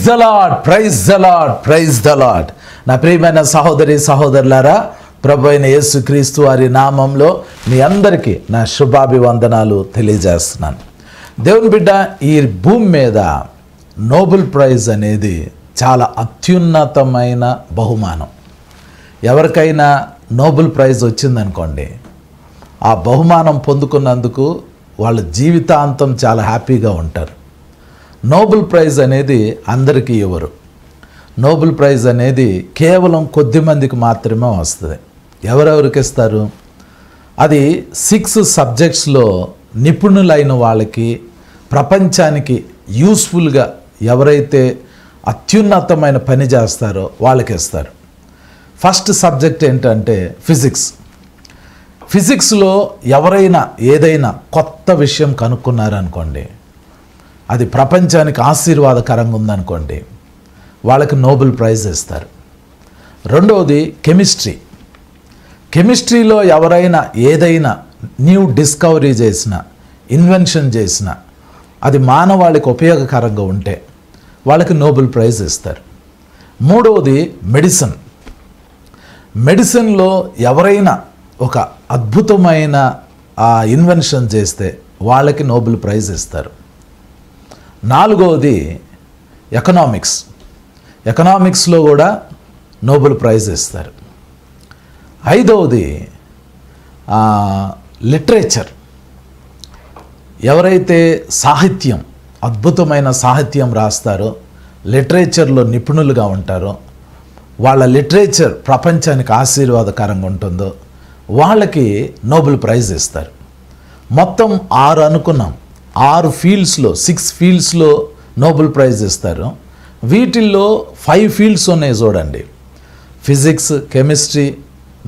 The Lord, praise the Lord, praise the Lord. నా ప్రియమైన సహోదరి సహోదరులారా, ప్రభు అయిన యేసుక్రీస్తు వారి నామంలో మీ అందరికీ నా శుభాభివందనాలు తెలియజేస్తున్నాను. దేవుని బిడ్డ, ఈ భూమి మీద నోబెల్ ప్రైజ్ అనేది చాలా అత్యున్నతమైన బహుమానం. ఎవరికైనా నోబెల్ ప్రైజ్ వచ్చిందనుకోండి, ఆ బహుమానం పొందుకున్నందుకు వాళ్ళ జీవితాంతం చాలా హ్యాపీగా ఉంటారు. నోబెల్ ప్రైజ్ అనేది అందరికీ ఇవ్వరు. నోబెల్ ప్రైజ్ అనేది కేవలం కొద్ది మందికి మాత్రమే వస్తుంది. ఎవరెవరికి ఇస్తారు? అది 6 సబ్జెక్ట్స్లో నిపుణులైన వాళ్ళకి, ప్రపంచానికి యూస్ఫుల్గా ఎవరైతే అత్యున్నతమైన పని చేస్తారో వాళ్ళకి ఇస్తారు. ఫస్ట్ సబ్జెక్ట్ ఏంటంటే ఫిజిక్స్. ఫిజిక్స్లో ఎవరైనా ఏదైనా కొత్త విషయం కనుక్కున్నారనుకోండి, అది ప్రపంచానికి ఆశీర్వాదకరంగా ఉందనుకోండి, వాళ్ళకి నోబెల్ ప్రైజ్ ఇస్తారు. రెండవది కెమిస్ట్రీ. కెమిస్ట్రీలో ఎవరైనా ఏదైనా న్యూ డిస్కవరీ చేసిన, ఇన్వెన్షన్ చేసిన, అది మానవాళికి ఉపయోగకరంగా ఉంటే వాళ్ళకి నోబెల్ ప్రైజ్ ఇస్తారు. మూడవది మెడిసిన్. మెడిసిన్లో ఎవరైనా ఒక అద్భుతమైన ఇన్వెన్షన్ చేస్తే వాళ్ళకి నోబెల్ ప్రైజ్ ఇస్తారు. నాలుగవది ఎకనామిక్స్. ఎకనామిక్స్లో కూడా నోబెల్ ప్రైజ్ ఇస్తారు. ఐదవది లిటరేచర్. ఎవరైతే సాహిత్యం, అద్భుతమైన సాహిత్యం రాస్తారో, లిటరేచర్లో నిపుణులుగా ఉంటారో, వాళ్ళ లిటరేచర్ ప్రపంచానికి ఆశీర్వాదకరంగా ఉంటుందో వాళ్ళకి నోబెల్ ప్రైజ్ ఇస్తారు. మొత్తం 6 అనుకున్నాం. 6 ఫీల్డ్స్లో, 6 ఫీల్డ్స్లో నోబెల్ ప్రైజ్ ఇస్తారు. వీటిల్లో 5 ఫీల్డ్స్ ఉన్నాయి చూడండి. Physics, chemistry,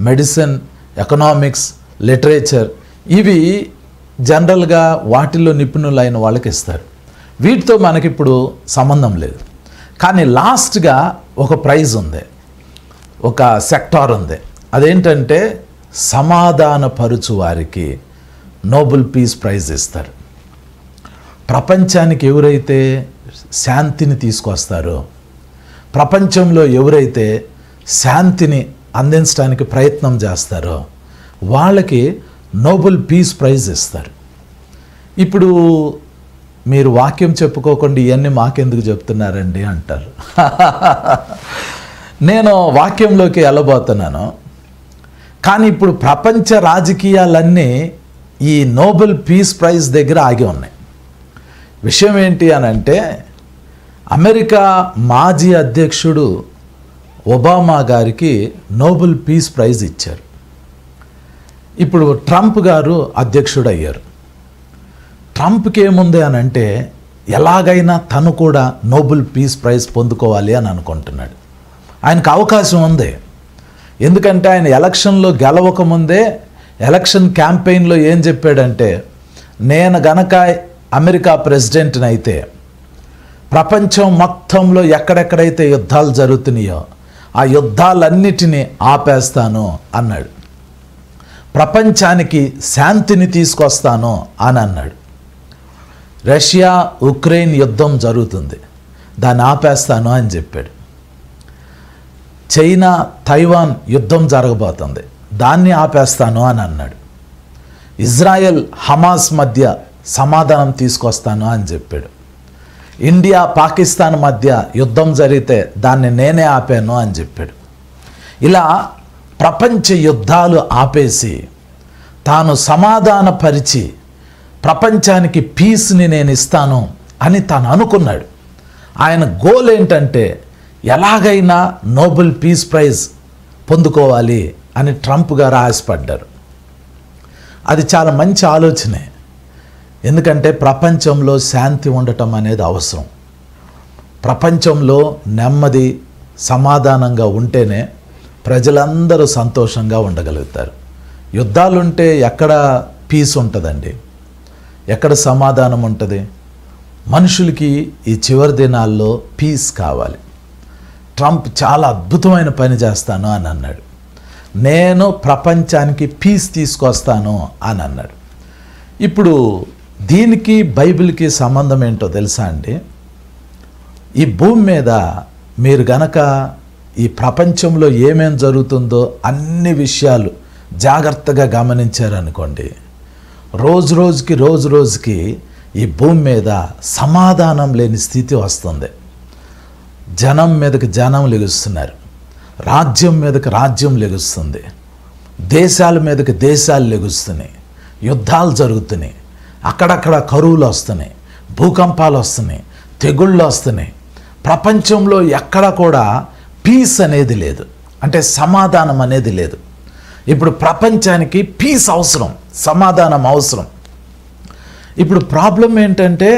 medicine, economics, literature. ఇవి జనరల్గా వాటిల్లో నిపుణులైన వాళ్ళకి ఇస్తారు. వీటితో మనకిప్పుడు సంబంధం లేదు. కానీ లాస్ట్గా ఒక ప్రైజ్ ఉంది, ఒక సెక్టార్ ఉంది. అదేంటంటే సమాధానపరుచు వారికి నోబెల్ పీస్ ప్రైజ్ ఇస్తారు. ప్రపంచానికి ఎవరైతే శాంతిని తీసుకొస్తారో, ప్రపంచంలో ఎవరైతే శాంతిని అందించడానికి ప్రయత్నం చేస్తారో వాళ్ళకి నోబెల్ పీస్ ప్రైజ్ ఇస్తారు. ఇప్పుడు మీరు వాక్యం చెప్పుకోకుండా ఇవన్నీ మాకెందుకు చెప్తున్నారండి అంటారు. నేను వాక్యంలోకి వెళ్ళబోతున్నాను. కానీ ఇప్పుడు ప్రపంచ రాజకీయాలన్నీ ఈ నోబెల్ పీస్ ప్రైజ్ దగ్గర ఆగి ఉన్నాయి. విషయం ఏంటి అని అంటే, అమెరికా మాజీ అధ్యక్షుడు ఒబామా గారికి నోబెల్ పీస్ ప్రైజ్ ఇచ్చారు. ఇప్పుడు ట్రంప్ గారు అధ్యక్షుడు అయ్యారు. ట్రంప్కి ఏముంది అని అంటే, ఎలాగైనా తను కూడా నోబెల్ పీస్ ప్రైజ్ పొందుకోవాలి అని అనుకుంటున్నాడు. ఆయనకు అవకాశం ఉంది. ఎందుకంటే ఆయన ఎలక్షన్లో గెలవకముందే ఎలక్షన్ క్యాంపెయిన్లో ఏం చెప్పాడంటే, నేను గనక అమెరికా ప్రెసిడెంట్ని అయితే ప్రపంచం మొత్తంలో ఎక్కడెక్కడైతే యుద్ధాలు జరుగుతున్నాయో ఆ యుద్ధాలన్నిటినీ ఆపేస్తాను అన్నాడు. ప్రపంచానికి శాంతిని తీసుకొస్తాను అని అన్నాడు. రష్యా ఉక్రెయిన్ యుద్ధం జరుగుతుంది, దాన్ని ఆపేస్తాను అని చెప్పాడు. చైనా తైవాన్ యుద్ధం జరగబోతుంది, దాన్ని ఆపేస్తాను అని అన్నాడు. ఇజ్రాయెల్ హమాస్ మధ్య సమాధానం తీసుకొస్తాను అని చెప్పాడు. ఇండియా పాకిస్తాన్ మధ్య యుద్ధం జరిగితే దాన్ని నేనే ఆపాను అని చెప్పాడు. ఇలా ప్రపంచ యుద్ధాలు ఆపేసి తాను సమాధానపరిచి ప్రపంచానికి పీస్ని నేను ఇస్తాను అని తాను అనుకున్నాడు. ఆయన గోల్ ఏంటంటే, ఎలాగైనా నోబెల్ పీస్ ప్రైజ్ పొందుకోవాలి అని ట్రంప్ గారు ఆశపడ్డారు. అది చాలా మంచి ఆలోచనే. ఎందుకంటే ప్రపంచంలో శాంతి ఉండటం అనేది అవసరం. ప్రపంచంలో నెమ్మది, సమాధానంగా ఉంటేనే ప్రజలందరూ సంతోషంగా ఉండగలుగుతారు. యుద్ధాలుంటే ఎక్కడ పీస్ ఉంటుందండి? ఎక్కడ సమాధానం ఉంటుంది? మనుషులకి ఈ చివరి దినాల్లో పీస్ కావాలి. ట్రంప్ చాలా అద్భుతమైన పని చేస్తాను అని అన్నాడు. నేను ప్రపంచానికి పీస్ తీసుకొస్తాను అని అన్నాడు. ఇప్పుడు దీనికి బైబిల్కి సంబంధం ఏంటో తెలుసా అండి? ఈ భూమి మీద మీరు గనక ఈ ప్రపంచంలో ఏమేం జరుగుతుందో అన్ని విషయాలు జాగ్రత్తగా గమనించారనుకోండి, రోజు రోజుకి ఈ భూమి మీద సమాధానం లేని స్థితి వస్తుంది. జనం మీదకి జనం లెగుస్తున్నారు, రాజ్యం మీదకి రాజ్యం లెగుస్తుంది, దేశాల మీదకి దేశాలు లెగుస్తున్నాయి, యుద్ధాలు జరుగుతున్నాయి, అక్కడక్కడ కరువులు వస్తున్నాయి, భూకంపాలు వస్తున్నాయి, తెగుళ్ళు వస్తున్నాయి. ప్రపంచంలో ఎక్కడ కూడా పీస్ అనేది లేదు, అంటే సమాధానం అనేది లేదు. ఇప్పుడు ప్రపంచానికి పీస్ అవసరం, సమాధానం అవసరం. ఇప్పుడు ప్రాబ్లం ఏంటంటే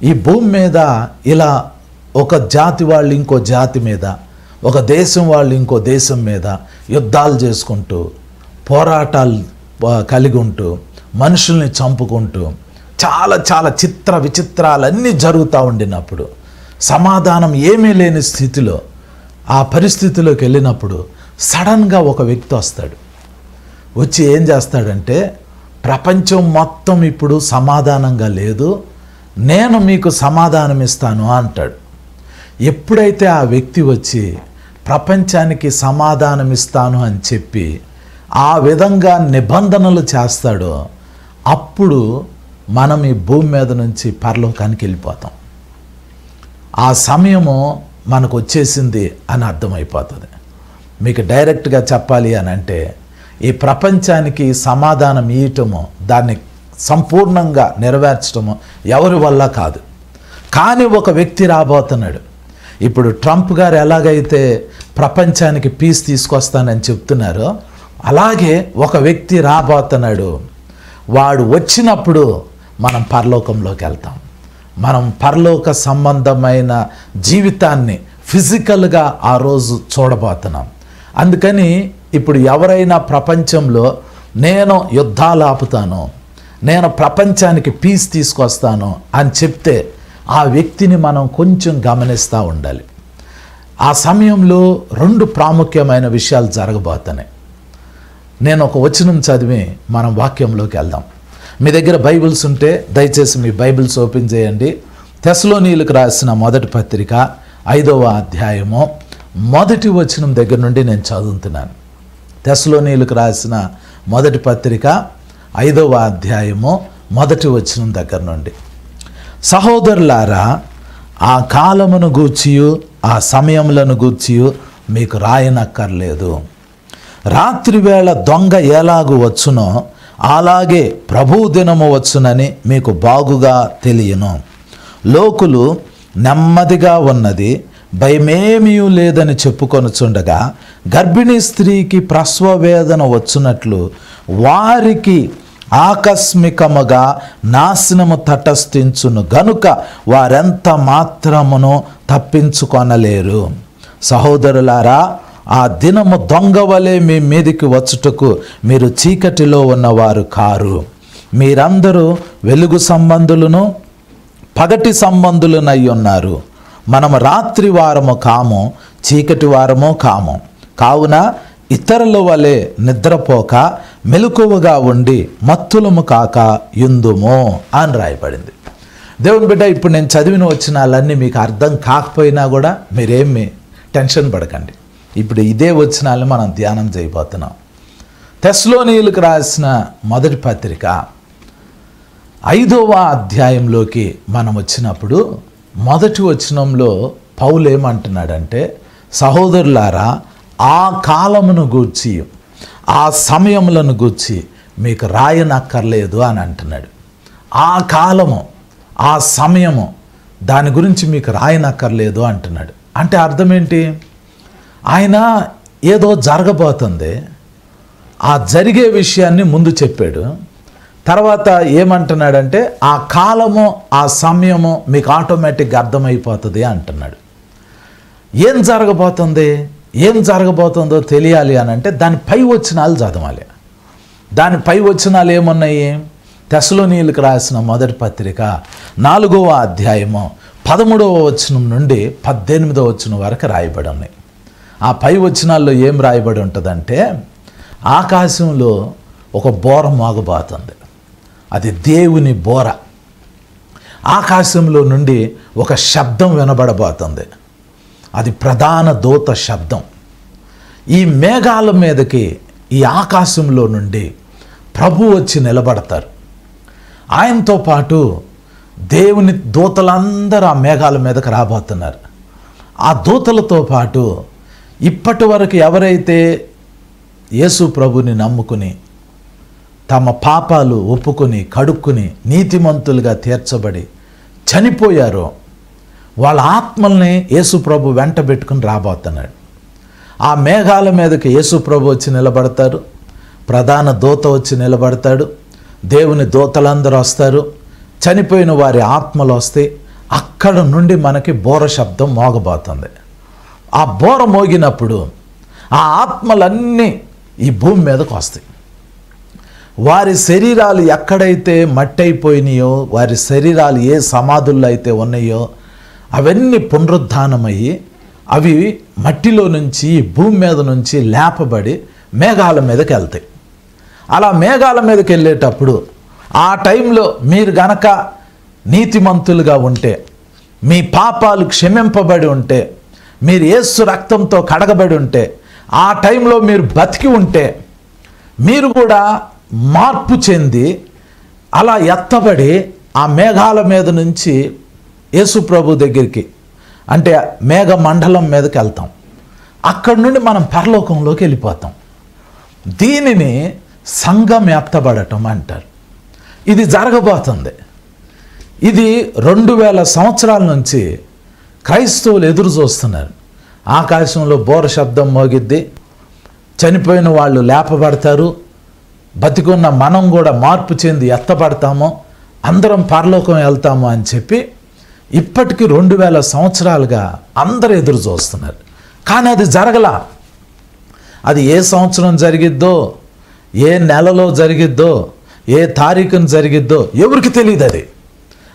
ఈ భూమి మీద ఇలా ఒక జాతి వాళ్ళు ఇంకో జాతి మీద, ఒక దేశం వాళ్ళు ఇంకో దేశం మీద యుద్ధాలు చేసుకుంటూ, పోరాటాలు కలిగి ఉంటూ, మనుషుల్ని చంపుకుంటూ చాలా చిత్ర విచిత్రాలన్నీ జరుగుతూ ఉండినప్పుడు, సమాధానం ఏమీ లేని స్థితిలో, ఆ పరిస్థితిలోకి వెళ్ళినప్పుడు సడన్గా ఒక వ్యక్తి వస్తాడు. వచ్చి ఏం చేస్తాడంటే, ప్రపంచం మొత్తం ఇప్పుడు సమాధానంగా లేదు, నేను మీకు సమాధానం ఇస్తాను అంటాడు. ఎప్పుడైతే ఆ వ్యక్తి వచ్చి ప్రపంచానికి సమాధానం ఇస్తాను అని చెప్పి ఆ విధంగా నిబంధనలు చేస్తాడో, అప్పుడు మనం ఈ భూమి మీద నుంచి పరలోకానికి వెళ్ళిపోతాం. ఆ సమయము మనకు వచ్చేసింది అని అర్థమైపోతుంది. మీకు డైరెక్ట్గా చెప్పాలి అని అంటే, ఈ ప్రపంచానికి సమాధానం ఇవ్వటము, దాన్ని సంపూర్ణంగా నెరవేర్చడము ఎవరి వల్ల కాదు. కానీ ఒక వ్యక్తి రాబోతున్నాడు. ఇప్పుడు ట్రంప్ గారు ఎలాగైతే ప్రపంచానికి పీస్ తీసుకొస్తానని చెప్తున్నారో, అలాగే ఒక వ్యక్తి రాబోతున్నాడు. వాడు వచ్చినప్పుడు మనం పరలోకంలోకి వెళ్తాం. మనం పరలోక సంబంధమైన జీవితాన్ని ఫిజికల్గా ఆ రోజు చూడబోతున్నాం. అందుకని ఇప్పుడు ఎవరైనా ప్రపంచంలో నేను యుద్ధాలు ఆపుతాను, నేను ప్రపంచానికి పీస్ తీసుకొస్తాను అని చెప్తే ఆ వ్యక్తిని మనం కొంచెం గమనిస్తూ ఉండాలి. ఆ సమయంలో 2 ప్రాముఖ్యమైన విషయాలు జరగబోతున్నాయి. నేను ఒక వచనం చదివి మనం వాక్యంలోకి వెళ్దాం. మీ దగ్గర బైబిల్స్ ఉంటే దయచేసి మీ బైబిల్స్ ఓపెన్ చేయండి. తెస్సలోనీయులకు రాసిన మొదటి పత్రిక 5వ అధ్యాయము 1వ వచనం దగ్గర నుండి నేను చదువుతున్నాను. తెస్సలోనీయులకు రాసిన మొదటి పత్రిక 5వ అధ్యాయము 1వ వచనం దగ్గర నుండి. సహోదరులారా, ఆ కాలమును గూర్చియు ఆ సమయములను గూర్చియు మీకు రాయనక్కర్లేదు. రాత్రివేళ దొంగ ఎలాగు వచ్చునో అలాగే ప్రభువు దినము వచ్చునని మీకు బాగుగా తెలియను. లోకులు నెమ్మదిగా ఉన్నది, భయమేమీ లేదని చెప్పుకొనుచుండగా గర్భిణీ స్త్రీకి ప్రసవ వేదన వచ్చునట్లు వారికి ఆకస్మికముగా నాశనము తటస్థించును గనుక వారెంత మాత్రమును తప్పించుకొనలేరు. సహోదరులారా, ఆ దినము దొంగవలే మీ మీదికి వచ్చుటకు మీరు చీకటిలో ఉన్నవారు కారు. మీరందరూ వెలుగు సంబంధులను పగటి సంబంధులనై ఉన్నారు. మనము రాత్రి వారము కాము, చీకటి వారము కాము. కావున ఇతరుల వలె నిద్రపోక మెలకువగా ఉండి మత్తులము కాక యుందుము అని రాయబడింది. దేవుని బిడ్డ, ఇప్పుడు నేను చదివిన వచనాలన్నీ మీకు అర్థం కాకపోయినా కూడా మీరేమి టెన్షన్ పడకండి. ఇప్పుడు ఇదే వచనాలను మనం ధ్యానం చేయబోతున్నాం. తెస్సలోనీయులకు రాసిన మొదటి పత్రిక 5వ అధ్యాయంలోకి మనం వచ్చినప్పుడు మొదటి వచనంలో పౌలు ఏమంటున్నాడంటే, సహోదరులారా, ఆ కాలమును గూర్చి ఆ సమయములను గూర్చి మీకు రాయనక్కర్లేదు అని అంటున్నాడు. ఆ కాలము, ఆ సమయము, దాని గురించి మీకు రాయనక్కర్లేదు అంటున్నాడు. అంటే అర్థం ఏంటి? ఆయన ఏదో జరగబోతుంది, ఆ జరిగే విషయాన్ని ముందు చెప్పాడు. తర్వాత ఏమంటున్నాడంటే, ఆ కాలము ఆ సమయము మీకు ఆటోమేటిక్గా అర్థమైపోతుంది అంటున్నాడు. ఏం జరగబోతుంది, ఏం జరగబోతుందో తెలియాలి అని అంటే దాని పై వచనాలు చదవాలి. దాని పై వచనాలు ఏమున్నాయి? తెస్సలోనీయులకు రాసిన మొదటి పత్రిక 4వ అధ్యాయము 13వ వచనం నుండి 18వ వచనం వరకు రాయబడి ఉన్నాయి. ఆ పై వచనాల్లో ఏం రాయబడి ఉంటుందంటే, ఆకాశంలో ఒక బోర మోగబోతుంది. అది దేవుని బోర. ఆకాశంలో నుండి ఒక శబ్దం వినబడబోతుంది. అది ప్రధాన దూత శబ్దం. ఈ మేఘాల మీదకి ఈ ఆకాశంలో నుండి ప్రభు వచ్చి నిలబడతారు. ఆయనతో పాటు దేవుని దూతలందరూ ఆ మేఘాల మీదకి రాబోతున్నారు. ఆ దూతలతో పాటు ఇప్పటి వరకు ఎవరైతే యేసు ప్రభుని నమ్ముకుని తమ పాపాలు ఒప్పుకొని కడుక్కుని నీతిమంతులుగా తీర్చబడి చనిపోయారో వాళ్ళ ఆత్మల్ని యేసు ప్రభు వెంట పెట్టుకుని రాబోతున్నాడు. ఆ మేఘాల మీదకి యేసు ప్రభు వచ్చి నిలబడతారు. ప్రధాన దూత వచ్చి నిలబడతాడు. దేవుని దూతలందరూ వస్తారు. చనిపోయిన వారి ఆత్మలు వస్తే అక్కడ నుండి మనకి బోర శబ్దం మోగబోతుంది. ఆ బోర మోగినప్పుడు ఆ ఆత్మలన్నీ ఈ భూమి మీదకు వస్తాయి. వారి శరీరాలు ఎక్కడైతే మట్టి అయిపోయినాయో, వారి శరీరాలు ఏ సమాధుల్లో అయితే ఉన్నాయో అవన్నీ పునరుద్ధానమయ్యి అవి మట్టిలో నుంచి భూమి మీద నుంచి లేపబడి మేఘాల మీదకి వెళ్తాయి. అలా మేఘాల మీదకి వెళ్ళేటప్పుడు ఆ టైంలో మీరు గనక నీతిమంతులుగా ఉంటే, మీ పాపాలు క్షమింపబడి ఉంటే, మీరు యేసు రక్తంతో కడగబడి ఉంటే, ఆ టైంలో మీరు బతికి ఉంటే మీరు కూడా మార్పు చెంది అలా ఎత్తబడి ఆ మేఘాల మీద నుంచి యేసు ప్రభు దగ్గరికి, అంటే మేఘ మండలం మీదకి వెళ్తాం. అక్కడి నుండి మనం పరలోకంలోకి వెళ్ళిపోతాం. దీనిని సంఘం ఎత్తబడటం అంటారు. ఇది జరగబోతుంది. ఇది 2000 సంవత్సరాల నుంచి క్రైస్తవులు ఎదురు చూస్తున్నారు. ఆకాశంలో బోర శబ్దం మోగిద్ది, చనిపోయిన వాళ్ళు లేపబడతారు, బతికున్న మనం కూడా మార్పు చెంది ఎత్తబడతాము, అందరం పరలోకం వెళ్తాము అని చెప్పి ఇప్పటికీ 2000 సంవత్సరాలుగా అందరూ ఎదురు చూస్తున్నారు. కానీ అది జరగలా. అది ఏ సంవత్సరం జరిగిద్దో, ఏ నెలలో జరిగిద్దో, ఏ తారీఖున జరిగిద్దో ఎవరికి తెలియదు.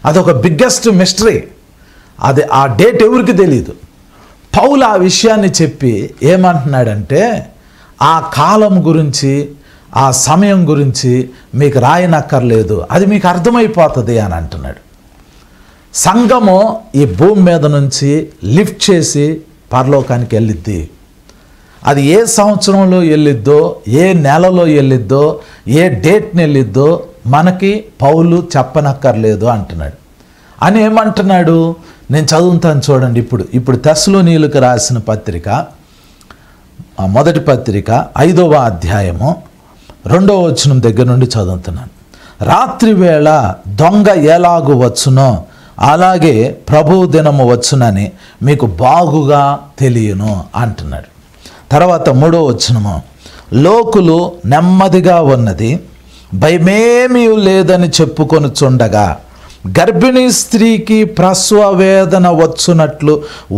అదొక బిగ్గెస్ట్ మిస్టరీ. అది ఆ డేట్ ఎవరికి తెలియదు. పౌలు ఆ విషయాన్ని చెప్పి ఏమంటున్నాడంటే, ఆ కాలం గురించి, ఆ సమయం గురించి మీకు రాయనక్కర్లేదు, అది మీకు అర్థమైపోతుంది అని అంటున్నాడు. సంఘము ఈ భూమి మీద నుంచి లిఫ్ట్ చేసి పరలోకానికి వెళ్ళిద్ది. అది ఏ సంవత్సరంలో వెళ్ళిద్దో, ఏ నెలలో వెళ్ళిద్దో, ఏ డేట్ని వెళ్ళిద్దో మనకి పౌలు చెప్పనక్కర్లేదు అంటున్నాడు. అని ఏమంటున్నాడు నేను చదువుతాను చూడండి. ఇప్పుడు తెస్సలోనీయులకు రాసిన పత్రిక, మొదటి పత్రిక 5వ అధ్యాయము 2వ వచనం దగ్గర నుండి చదువుతున్నాను. రాత్రి వేళ దొంగ ఎలాగు వచ్చునో అలాగే ప్రభువు దినము వచ్చునని మీకు బాగుగా తెలియను అంటున్నాడు. తర్వాత 3వ వచనము, లోకులు నెమ్మదిగా ఉన్నది భయమేమీ లేదని చెప్పుకొనుచుండగా గర్భిణీ స్త్రీకి ప్రసవ వేదన వచ్చునట్లు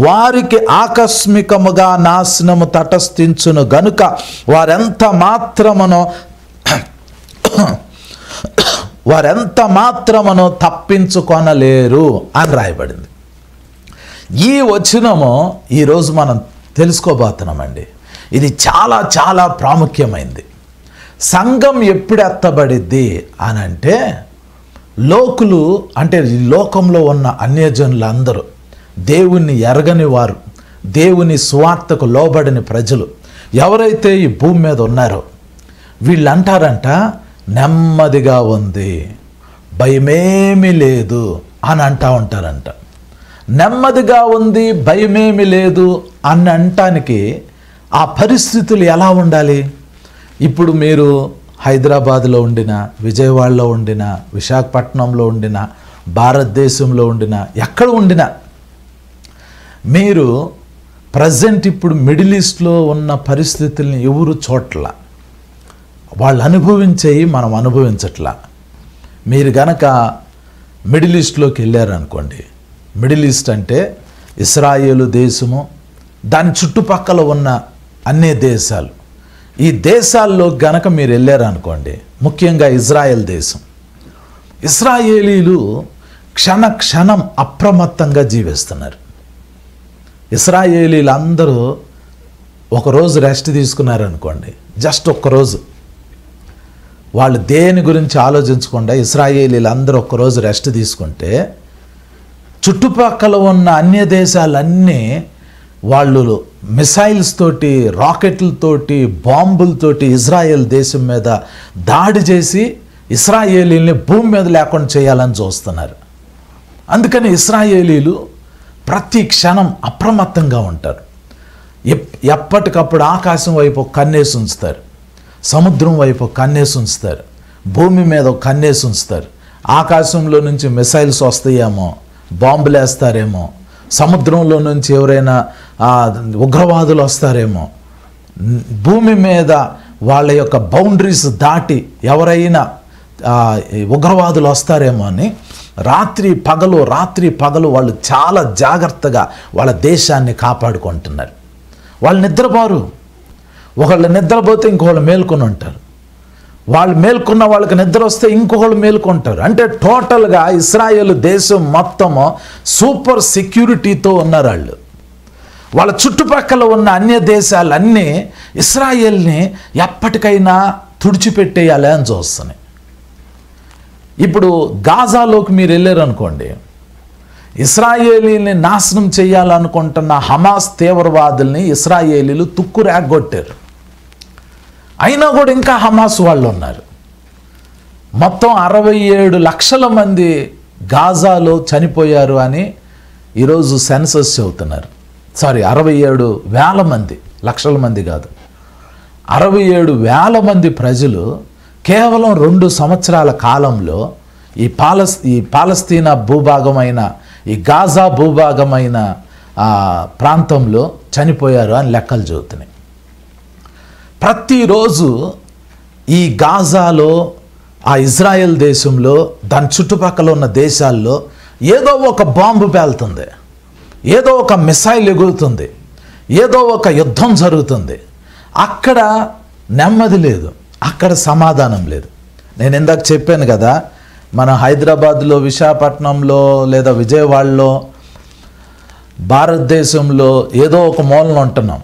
వారికి ఆకస్మికముగా నాశనము తటస్థించును గనుక వారెంత మాత్రమును తప్పించుకొనలేరు అని రాయబడింది. ఈ వచనము ఈరోజు మనం తెలుసుకోబోతున్నామండి. ఇది చాలా చాలా ప్రాముఖ్యమైనది. సంఘం ఎప్పుడు ఎత్తబడిద్ది అని అంటే, లోకులు అంటే ఈ లోకంలో ఉన్న అన్యజనులందరూ, దేవుణ్ణి ఎరగని వారు, దేవుని సువార్తకు లోబడిన ప్రజలు ఎవరైతే ఈ భూమి మీద ఉన్నారో వీళ్ళంటారంట నెమ్మదిగా ఉంది, భయమేమీ లేదు అని అంటూ ఉంటారంట. నెమ్మదిగా ఉంది, భయమేమీ లేదు అని అనటానికి ఆ పరిస్థితులు ఎలా ఉండాలి? ఇప్పుడు మీరు హైదరాబాద్లో ఉండిన, విజయవాడలో ఉండిన, విశాఖపట్నంలో ఉండిన, భారతదేశంలో ఉండిన, ఎక్కడ ఉండినా మీరు ప్రజెంట్ ఇప్పుడు మిడిల్ ఈస్ట్లో ఉన్న పరిస్థితుల్ని ఎవరు చోట్ల వాళ్ళు అనుభవించేవి మనం అనుభవించట్లా. మీరు గనక మిడిల్ ఈస్ట్లోకి వెళ్ళారనుకోండి, మిడిల్ ఈస్ట్ అంటే ఇస్రాయేలు దేశము, దాని చుట్టుపక్కల ఉన్న అన్ని దేశాలు, ఈ దేశాల్లో గనక మీరు వెళ్ళారనుకోండి, ముఖ్యంగా ఇజ్రాయెల్ దేశం, ఇస్రాయేలీలు క్షణ క్షణం అప్రమత్తంగా జీవిస్తున్నారు. ఇస్రాయేలీలందరూ ఒకరోజు రెస్ట్ తీసుకున్నారనుకోండి, జస్ట్ ఒక్కరోజు, వాళ్ళు దేని గురించి ఆలోచించకుండా ఇస్రాయేలీలందరూ ఒక్కరోజు రెస్ట్ తీసుకుంటే చుట్టుపక్కల ఉన్న అన్య దేశాలన్నీ వాళ్ళు మిసైల్స్ తోటి, రాకెట్లతోటి, బాంబులతోటి ఇజ్రాయెల్ దేశం మీద దాడి చేసి ఇశ్రాయేలీల్ని భూమి మీద లేకుండా చేయాలని చూస్తున్నారు. అందుకని ఇశ్రాయేలీలు ప్రతి క్షణం అప్రమత్తంగా ఉంటారు. ఎప్పటికప్పుడు ఆకాశం వైపు కన్నేసి ఉంచుతారు, సముద్రం వైపు కన్నేసి ఉంచుతారు, భూమి మీద కన్నేసి ఉంచుతారు. ఆకాశంలో నుంచి మిసైల్స్ వస్తాయేమో, బాంబులు వేస్తారేమో, సముద్రంలో నుంచి ఎవరైనా ఉగ్రవాదులు వస్తారేమో, భూమి మీద వాళ్ళ యొక్క బౌండరీస్ దాటి ఎవరైనా ఉగ్రవాదులు వస్తారేమో అని రాత్రి పగలు వాళ్ళు చాలా జాగ్రత్తగా వాళ్ళ దేశాన్ని కాపాడుకుంటున్నారు. వాళ్ళు నిద్రపోరు. ఒకళ్ళు నిద్రపోతే ఇంకొకళ్ళు మేల్కొని ఉంటారు. వాళ్ళు మేల్కొన్న వాళ్ళకి నిద్ర వస్తే ఇంకొకళ్ళు మేల్కొంటారు. అంటే టోటల్గా ఇశ్రాయేల్ దేశం మొత్తము సూపర్ సెక్యూరిటీతో ఉన్నారు వాళ్ళు. వాళ్ళ చుట్టుపక్కల ఉన్న అన్య దేశాలన్నీ ఇశ్రాయేల్ని ఎప్పటికైనా తుడిచిపెట్టేయాలి అని చూస్తున్నాయి. ఇప్పుడు గాజాలోకి మీరు వెళ్ళారనుకోండి, ఇశ్రాయేలీని నాశనం చేయాలనుకుంటున్న హమాస్ తీవ్రవాదుల్ని ఇశ్రాయేలీలు తుక్కు రేగొట్టారు. అయినా కూడా ఇంకా హమాస్ వాళ్ళు ఉన్నారు. మొత్తం 67 లక్షల మంది గాజాలో చనిపోయారు అని ఈరోజు సెన్సస్ చెబుతున్నారు. 67,000 మంది, లక్షల మంది కాదు, 67,000 ప్రజలు కేవలం 2 సంవత్సరాల కాలంలో ఈ పాలస్తీనా భూభాగమైన, ఈ గాజా భూభాగమైన ప్రాంతంలో చనిపోయారు అని లెక్కలు చెబుతున్నాయి. ప్రతిరోజు ఈ గాజాలో, ఆ ఇజ్రాయెల్ దేశంలో, దాని చుట్టుపక్కల ఉన్న దేశాల్లో ఏదో ఒక బాంబు పేలుతుంది, ఏదో ఒక మిసైల్ ఎగురుతుంది, ఏదో ఒక యుద్ధం జరుగుతుంది. అక్కడ నెమ్మది లేదు, అక్కడ సమాధానం లేదు. నేను ఇందాక చెప్పాను కదా, మన హైదరాబాద్లో, విశాఖపట్నంలో లేదా విజయవాడలో, భారతదేశంలో ఏదో ఒక మూలన ఉంటున్నాం.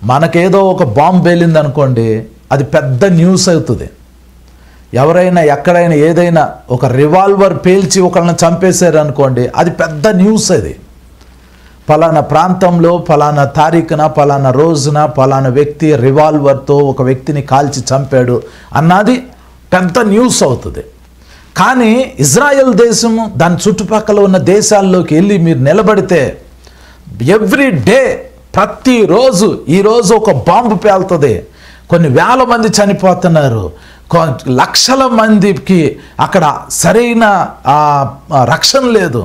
మనకేదో ఒక బాంబు పేలింది అనుకోండి, అది పెద్ద న్యూస్ అవుతుంది. ఎవరైనా ఎక్కడైనా ఏదైనా ఒక రివాల్వర్ పేల్చి ఒకళ్ళని చంపేశారు అనుకోండి, అది పెద్ద న్యూస్. అది ఫలానా ప్రాంతంలో ఫలానా తారీఖున ఫలానా రోజున ఫలానా వ్యక్తి రివాల్వర్తో ఒక వ్యక్తిని కాల్చి చంపాడు అన్నది పెద్ద న్యూస్ అవుతుంది. కానీ ఇజ్రాయెల్ దేశము దాని చుట్టుపక్కల ఉన్న దేశాల్లోకి వెళ్ళి మీరు నిలబడితే ఎవ్రీ డే, ప్రతిరోజు, ఈరోజు ఒక బాంబు పేలుతుంది, కొన్ని వేల మంది చనిపోతున్నారు, లక్షల మందికి అక్కడ సరైన రక్షణ లేదు,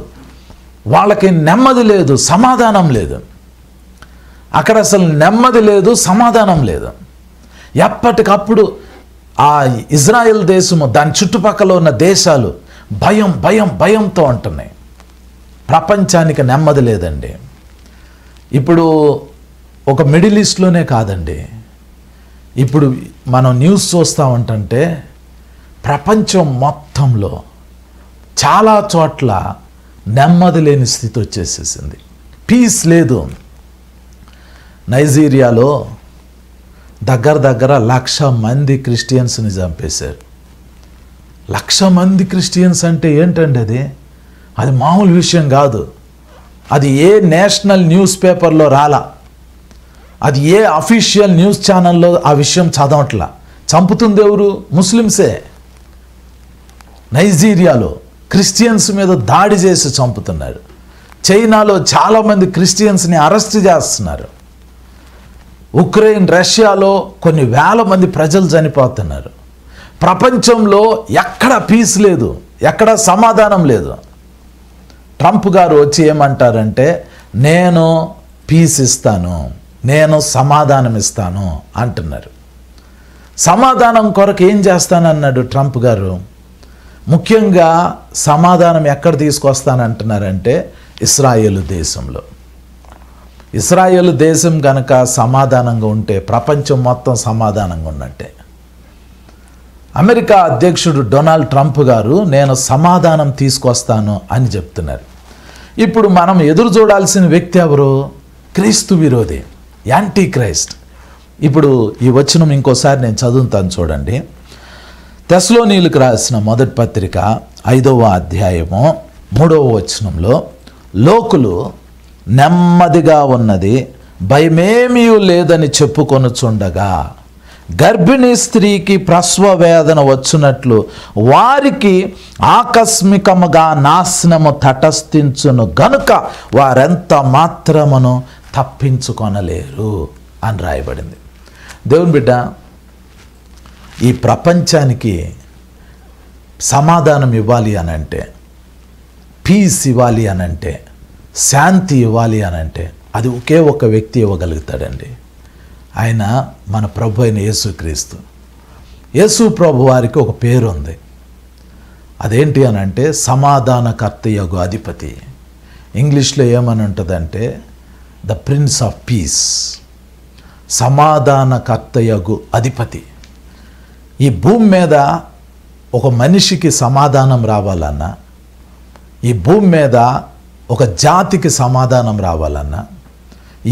వాళ్ళకి నెమ్మది లేదు, సమాధానం లేదు. అక్కడ అసలు నెమ్మది లేదు, సమాధానం లేదు. ఎప్పటికప్పుడు ఆ ఇజ్రాయెల్ దేశము, దాని చుట్టుపక్కల ఉన్న దేశాలు భయంతో ఉంటున్నాయి. ప్రపంచానికి నెమ్మది లేదండి. ఇప్పుడు ఒక మిడిల్ ఈస్ట్లోనే కాదండి, ఇప్పుడు మనం న్యూస్ చూస్తూ ఉంటుంటే ప్రపంచం మొత్తంలో చాలా చోట్ల నెమ్మది లేని స్థితి వచ్చేసేసింది. పీస్ లేదు. నైజీరియాలో దగ్గర 1,00,000 మంది క్రిస్టియన్స్ని చంపేశారు. 1,00,000 మంది క్రిస్టియన్స్ అంటే ఏంటండి అది మామూలు విషయం కాదు. అది ఏ నేషనల్ న్యూస్ పేపర్లో రాలా, అది ఏ అఫీషియల్ న్యూస్ ఛానల్లో ఆ విషయం చదవట్లా. చంపుతుంది ఎవరు? ముస్లిమ్సే. నైజీరియాలో క్రిస్టియన్స్ మీద దాడి చేసి చంపుతున్నారు. చైనాలో చాలామంది క్రిస్టియన్స్ని అరెస్ట్ చేస్తున్నారు. ఉక్రెయిన్, రష్యాలో కొన్ని వేల మంది ప్రజలు చనిపోతున్నారు. ప్రపంచంలో ఎక్కడ పీస్ లేదు, ఎక్కడ సమాధానం లేదు. ట్రంప్ గారు వచ్చి ఏమంటారంటే, నేను పీస్ ఇస్తాను, నేను సమాధానం ఇస్తాను అంటున్నారు. సమాధానం కొరకు ఏం చేస్తానన్నాడు ట్రంప్ గారు? ముఖ్యంగా సమాధానం ఎక్కడ తీసుకొస్తానంటున్నారంటే ఇశ్రాయేలు దేశంలో. ఇశ్రాయేలు దేశం కనుక సమాధానంగా ఉంటే ప్రపంచం మొత్తం సమాధానంగా ఉన్నట్టే. అమెరికా అధ్యక్షుడు డొనాల్డ్ ట్రంప్ గారు నేను సమాధానం తీసుకొస్తాను అని చెప్తున్నారు. ఇప్పుడు మనం ఎదురు చూడాల్సిన వ్యక్తి ఎవరు? క్రీస్తు విరోధి, యాంటీ క్రైస్ట్. ఇప్పుడు ఈ వచనం ఇంకోసారి నేను చదువుతాను చూడండి. తెస్సలోనీయులకు రాసిన మొదటి పత్రిక 5వ అధ్యాయము 3వ వచనంలో, లోకులు నెమ్మదిగా ఉన్నది, భయమేమీ లేదని చెప్పుకొనుచుండగా గర్భిణీ స్త్రీకి ప్రసవ వేదన వచ్చినట్లు వారికి ఆకస్మికముగా నాశనము తటస్థించును గనుక వారెంత మాత్రమును తప్పించుకొనలేరు అని రాయబడింది. దేవుని బిడ్డ, ఈ ప్రపంచానికి సమాధానం ఇవ్వాలి అనంటే, పీస్ ఇవ్వాలి అనంటే, శాంతి ఇవ్వాలి అనంటే అది ఒకే ఒక వ్యక్తి ఇవ్వగలుగుతాడండి. ఆయన మన ప్రభు అయిన యేసుక్రీస్తు. యేసు ప్రభు వారికి ఒక పేరు ఉంది. అదేంటి అనంటే సమాధానకర్తయగు అధిపతి. ఇంగ్లీష్లో ఏమని ఉంటుందంటే ద ప్రిన్స్ ఆఫ్ పీస్. సమాధానకర్తయగు అధిపతి. ఈ భూమి మీద ఒక మనిషికి సమాధానం రావాలన్నా, ఈ భూమి మీద ఒక జాతికి సమాధానం రావాలన్నా,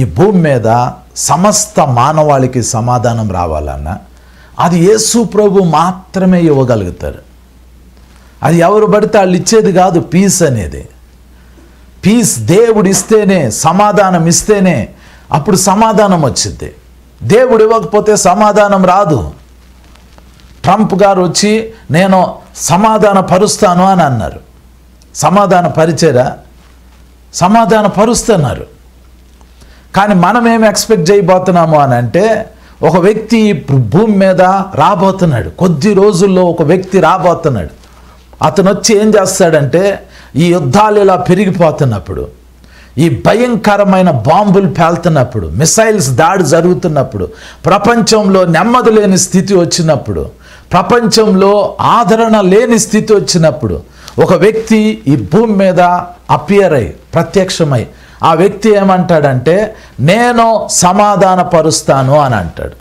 ఈ భూమి మీద సమస్త మానవాళికి సమాధానం రావాలన్నా అది యేసు ప్రభు మాత్రమే ఇవ్వగలుగుతారు. అది ఎవరు పడితే వాళ్ళు ఇచ్చేది కాదు. పీస్ అనేది, పీస్ దేవుడు ఇస్తేనే, సమాధానం ఇస్తేనే అప్పుడు సమాధానం వచ్చింది. దేవుడు ఇవ్వకపోతే సమాధానం రాదు. ట్రంప్ గారు వచ్చి నేను సమాధాన పరుస్తాను అని అన్నారు. సమాధాన పరిచరా? సమాధాన పరుస్తున్నారు. కానీ మనం ఏమి ఎక్స్పెక్ట్ చేయబోతున్నాము అని అంటే ఒక వ్యక్తి భూమి మీద రాబోతున్నాడు. కొద్ది రోజుల్లో ఒక వ్యక్తి రాబోతున్నాడు. అతను వచ్చి ఏం చేస్తాడంటే ఈ యుద్ధాలు ఇలా పెరిగిపోతున్నప్పుడు, ఈ భయంకరమైన బాంబులు పేలుతున్నప్పుడు, మిసైల్స్ దాడి జరుగుతున్నప్పుడు, ప్రపంచంలో నెమ్మది లేని స్థితి వచ్చినప్పుడు, ప్రపంచంలో ఆదరణ లేని స్థితి వచ్చినప్పుడు ఒక వ్యక్తి ఈ భూమి మీద అపియర్ అయి, ప్రత్యక్షమై ఆ వ్యక్తి ఏమంటాడంటే నేను సమాధాన పరుస్తాను అని అంటాడు.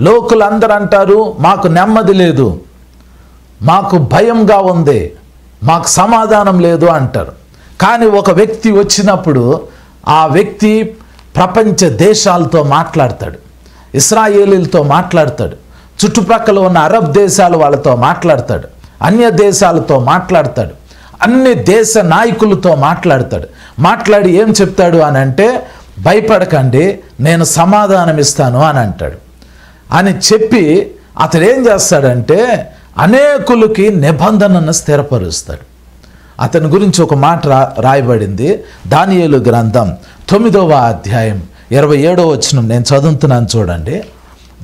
లోకులందరూ అంటారు మాకు నెమ్మది లేదు, మాకు భయంగా ఉంది, మాకు సమాధానం లేదు అంటారు. కానీ ఒక వ్యక్తి వచ్చినప్పుడు ఆ వ్యక్తి ప్రపంచ దేశాలతో మాట్లాడతాడు, ఇశ్రాయేలీలతో మాట్లాడతాడు, చుట్టుప్రక్కల ఉన్న అరబ్ దేశాలు వాళ్ళతో మాట్లాడతాడు, అన్య దేశాలతో మాట్లాడతాడు, అన్ని దేశ నాయకులతో మాట్లాడతాడు. మాట్లాడి ఏం చెప్తాడు అని అంటే భయపడకండి, నేను సమాధానం ఇస్తాను అని అంటాడు. అని చెప్పి అతడు ఏం చేస్తాడంటే అనేకులకి నిబంధనను స్థిరపరుస్తాడు. అతని గురించి ఒక మాట రాయబడింది దానియేలు గ్రంథం 9వ అధ్యాయం 27వ వచనం. నేను చదువుతున్నాను చూడండి.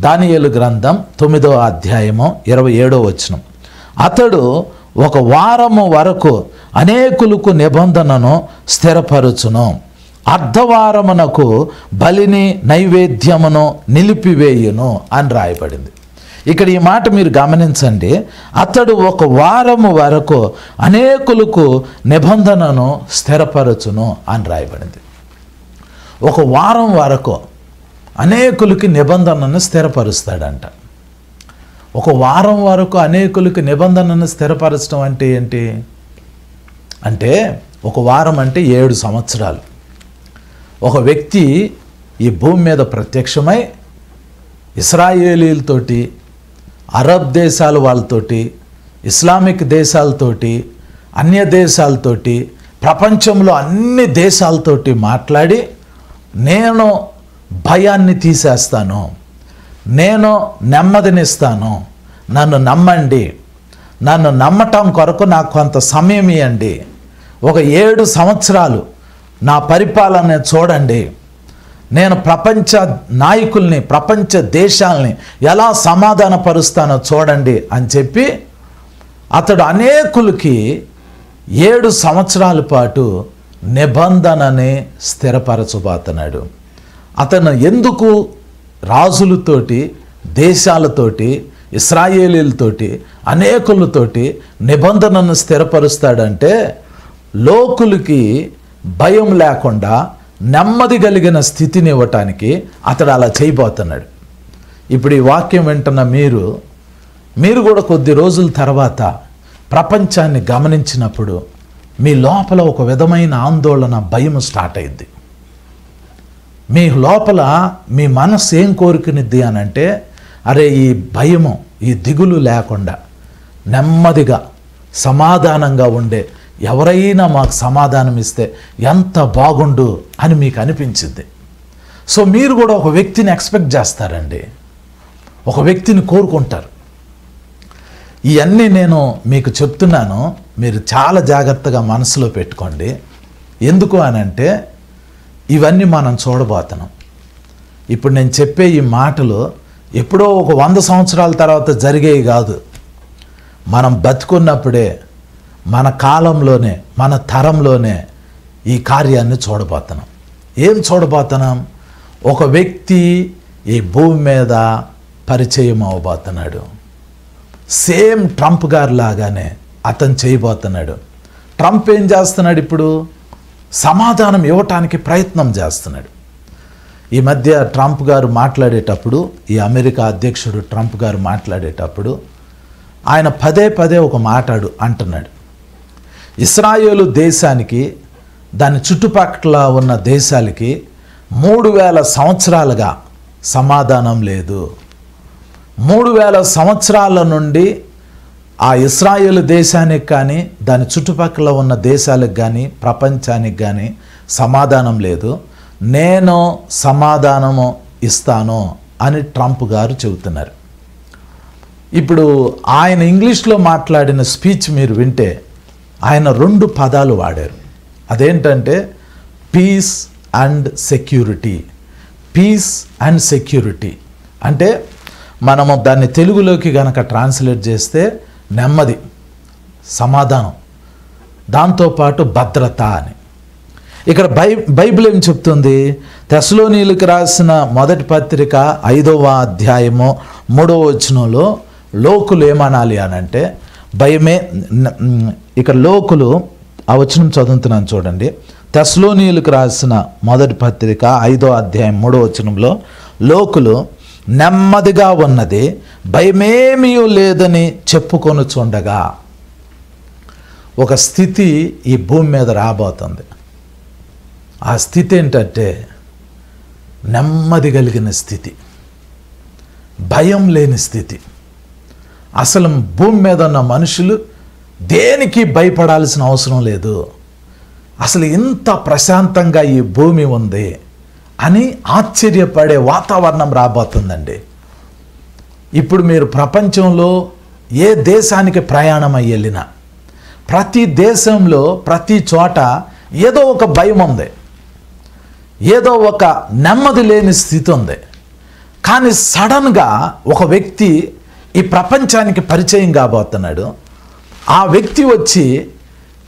దానియేలు గ్రంథం 9వ అధ్యాయము 27వ వచనం. అతడు ఒక వారము వరకు అనేకులకు నిబంధనను స్థిరపరచును, అర్ధవారమునకు బలిని నైవేద్యమును నిలిపివేయును అని రాయబడింది. ఇక్కడ ఈ మాట మీరు గమనించండి. అతడు ఒక వారము వరకు అనేకులకు నిబంధనను స్థిరపరచును అని రాయబడింది. ఒక వారం వరకు అనేకులకి నిబంధనను స్థిరపరుస్తాడంట. ఒక వారం వరకు అనేకులకి నిబంధనను స్థిరపరచడం అంటే ఏంటి అంటే ఒక వారం అంటే 7 సంవత్సరాలు. ఒక వ్యక్తి ఈ భూమి మీద ప్రత్యక్షమై ఇశ్రాయేలీలతోటి, అరబ్ దేశాల వాళ్ళతోటి, ఇస్లామిక్ దేశాలతోటి, అన్య దేశాలతోటి, ప్రపంచంలో అన్ని దేశాలతోటి మాట్లాడి నేను భయాన్ని తీసేస్తాను, నేను నెమ్మదినిస్తాను, నన్ను నమ్మండి, నన్ను నమ్మటం కొరకు నాకు కొంత సమయం ఇవ్వండి, ఒక 7 సంవత్సరాలు నా పరిపాలన చూడండి, నేను ప్రపంచ నాయకుల్ని, ప్రపంచ దేశాలని ఎలా సమాధానపరుస్తానో చూడండి అని చెప్పి అతడు అనేకులకి 7 సంవత్సరాల పాటు నిబంధనని స్థిరపరచబోతున్నాడు. అతను ఎందుకు రాజులతోటి, దేశాలతోటి, ఇశ్రాయేలీలతోటి, అనేకులతోటి నిబంధనను స్థిరపరుస్తాడంటే లోకులకి భయం లేకుండా నెమ్మది కలిగిన స్థితిని ఇవ్వటానికి అతడు అలా చేయబోతున్నాడు. ఇప్పుడు ఈ వాక్యం వింటున్న మీరు కూడా కొద్ది రోజుల తర్వాత ప్రపంచాన్ని గమనించినప్పుడు మీ లోపల ఒక విధమైన ఆందోళన, భయం స్టార్ట్ అయింది. మీ లోపల మీ మనసు ఏం కోరుకునిద్ది అని అంటే అరే ఈ భయము, ఈ దిగులు లేకుండా నెమ్మదిగా సమాధానంగా ఉండే ఎవరైనా మాకు సమాధానం ఇస్తే ఎంత బాగుండు అని మీకు అనిపించింది. సో మీరు కూడా ఒక వ్యక్తిని ఎక్స్పెక్ట్ చేస్తారండి, ఒక వ్యక్తిని కోరుకుంటారు. ఇవన్నీ నేను మీకు చెప్తున్నాను, మీరు చాలా జాగ్రత్తగా మనసులో పెట్టుకోండి. ఎందుకు అనంటే ఇవన్నీ మనం చూడబోతున్నాం. ఇప్పుడు నేను చెప్పే ఈ మాటలు ఎప్పుడో ఒక 100 సంవత్సరాల తర్వాత జరిగేవి కాదు. మనం బతుకున్నప్పుడే, మన కాలంలోనే, మన తరంలోనే ఈ కార్యాన్ని చూడబోతున్నాం. ఏం చూడబోతున్నాం? ఒక వ్యక్తి ఈ భూమి మీద పరిచయం అవ్వబోతున్నాడు. సేమ్ ట్రంప్ గారు లాగానే అతను చేయబోతున్నాడు. ట్రంప్ ఏం చేస్తున్నాడు? ఇప్పుడు సమాధానం ఇవ్వటానికి ప్రయత్నం చేస్తున్నాడు. ఈ మధ్య ట్రంప్ గారు మాట్లాడేటప్పుడు, ఈ అమెరికా అధ్యక్షుడు ట్రంప్ గారు మాట్లాడేటప్పుడు ఆయన పదే పదే ఒక మాట అంటున్నాడు. ఇస్రాయేలు దేశానికి, దాని చుట్టుపక్కల ఉన్న దేశాలకి 3000 సంవత్సరాలుగా సమాధానం లేదు. 3000 సంవత్సరాల నుండి ఆ ఇస్రాయేలు దేశానికి కానీ, దాని చుట్టుపక్కల ఉన్న దేశాలకు కానీ, ప్రపంచానికి కానీ సమాధానం లేదు. నేను సమాధానము ఇస్తాను అని ట్రంప్ గారు చెబుతున్నారు. ఇప్పుడు ఆయన ఇంగ్లీష్లో మాట్లాడిన స్పీచ్ మీరు వింటే ఆయన 2 పదాలు వాడారు. అదేంటంటే peace and security. Peace and security అంటే మనము దాన్ని తెలుగులోకి గనక ట్రాన్స్లేట్ చేస్తే నెమ్మది, సమాధానం, దాంతోపాటు భద్రత అని. ఇక్కడ బైబిల్ ఏం చెప్తుంది? తెస్సలోనీయులకు రాసిన మొదటి పత్రిక 5వ అధ్యాయము 3వ వచనంలో లోకులు ఏమనాలి అనంటే భయమే. ఇక్కడ లోకులు, ఆ వచనం చదువుతున్నాను చూడండి. తెస్సలోనీయులకు రాసిన మొదటి పత్రిక 5వ అధ్యాయం 3వ వచనంలో లోకులు నెమ్మదిగా ఉన్నది, భయమేమీ లేదని చెప్పుకొనుచుండగా. ఒక స్థితి ఈ భూమి మీద రాబోతుంది. ఆ స్థితి ఏంటంటే నెమ్మది కలిగిన స్థితి, భయం లేని స్థితి. అసలు భూమి మీద ఉన్న మనుషులు దేనికి భయపడాల్సిన అవసరం లేదు. అసలు ఇంత ప్రశాంతంగా ఈ భూమి ఉంది అని ఆశ్చర్యపడే వాతావరణం రాబోతుందండి. ఇప్పుడు మీరు ప్రపంచంలో ఏ దేశానికి ప్రయాణం అయ్యి వెళ్ళినా ప్రతి దేశంలో ప్రతి చోట ఏదో ఒక భయం ఉంది, ఏదో ఒక నెమ్మది లేని స్థితి ఉంది. కానీ సడన్గా ఒక వ్యక్తి ఈ ప్రపంచానికి పరిచయం కాబోతున్నాడు. ఆ వ్యక్తి వచ్చి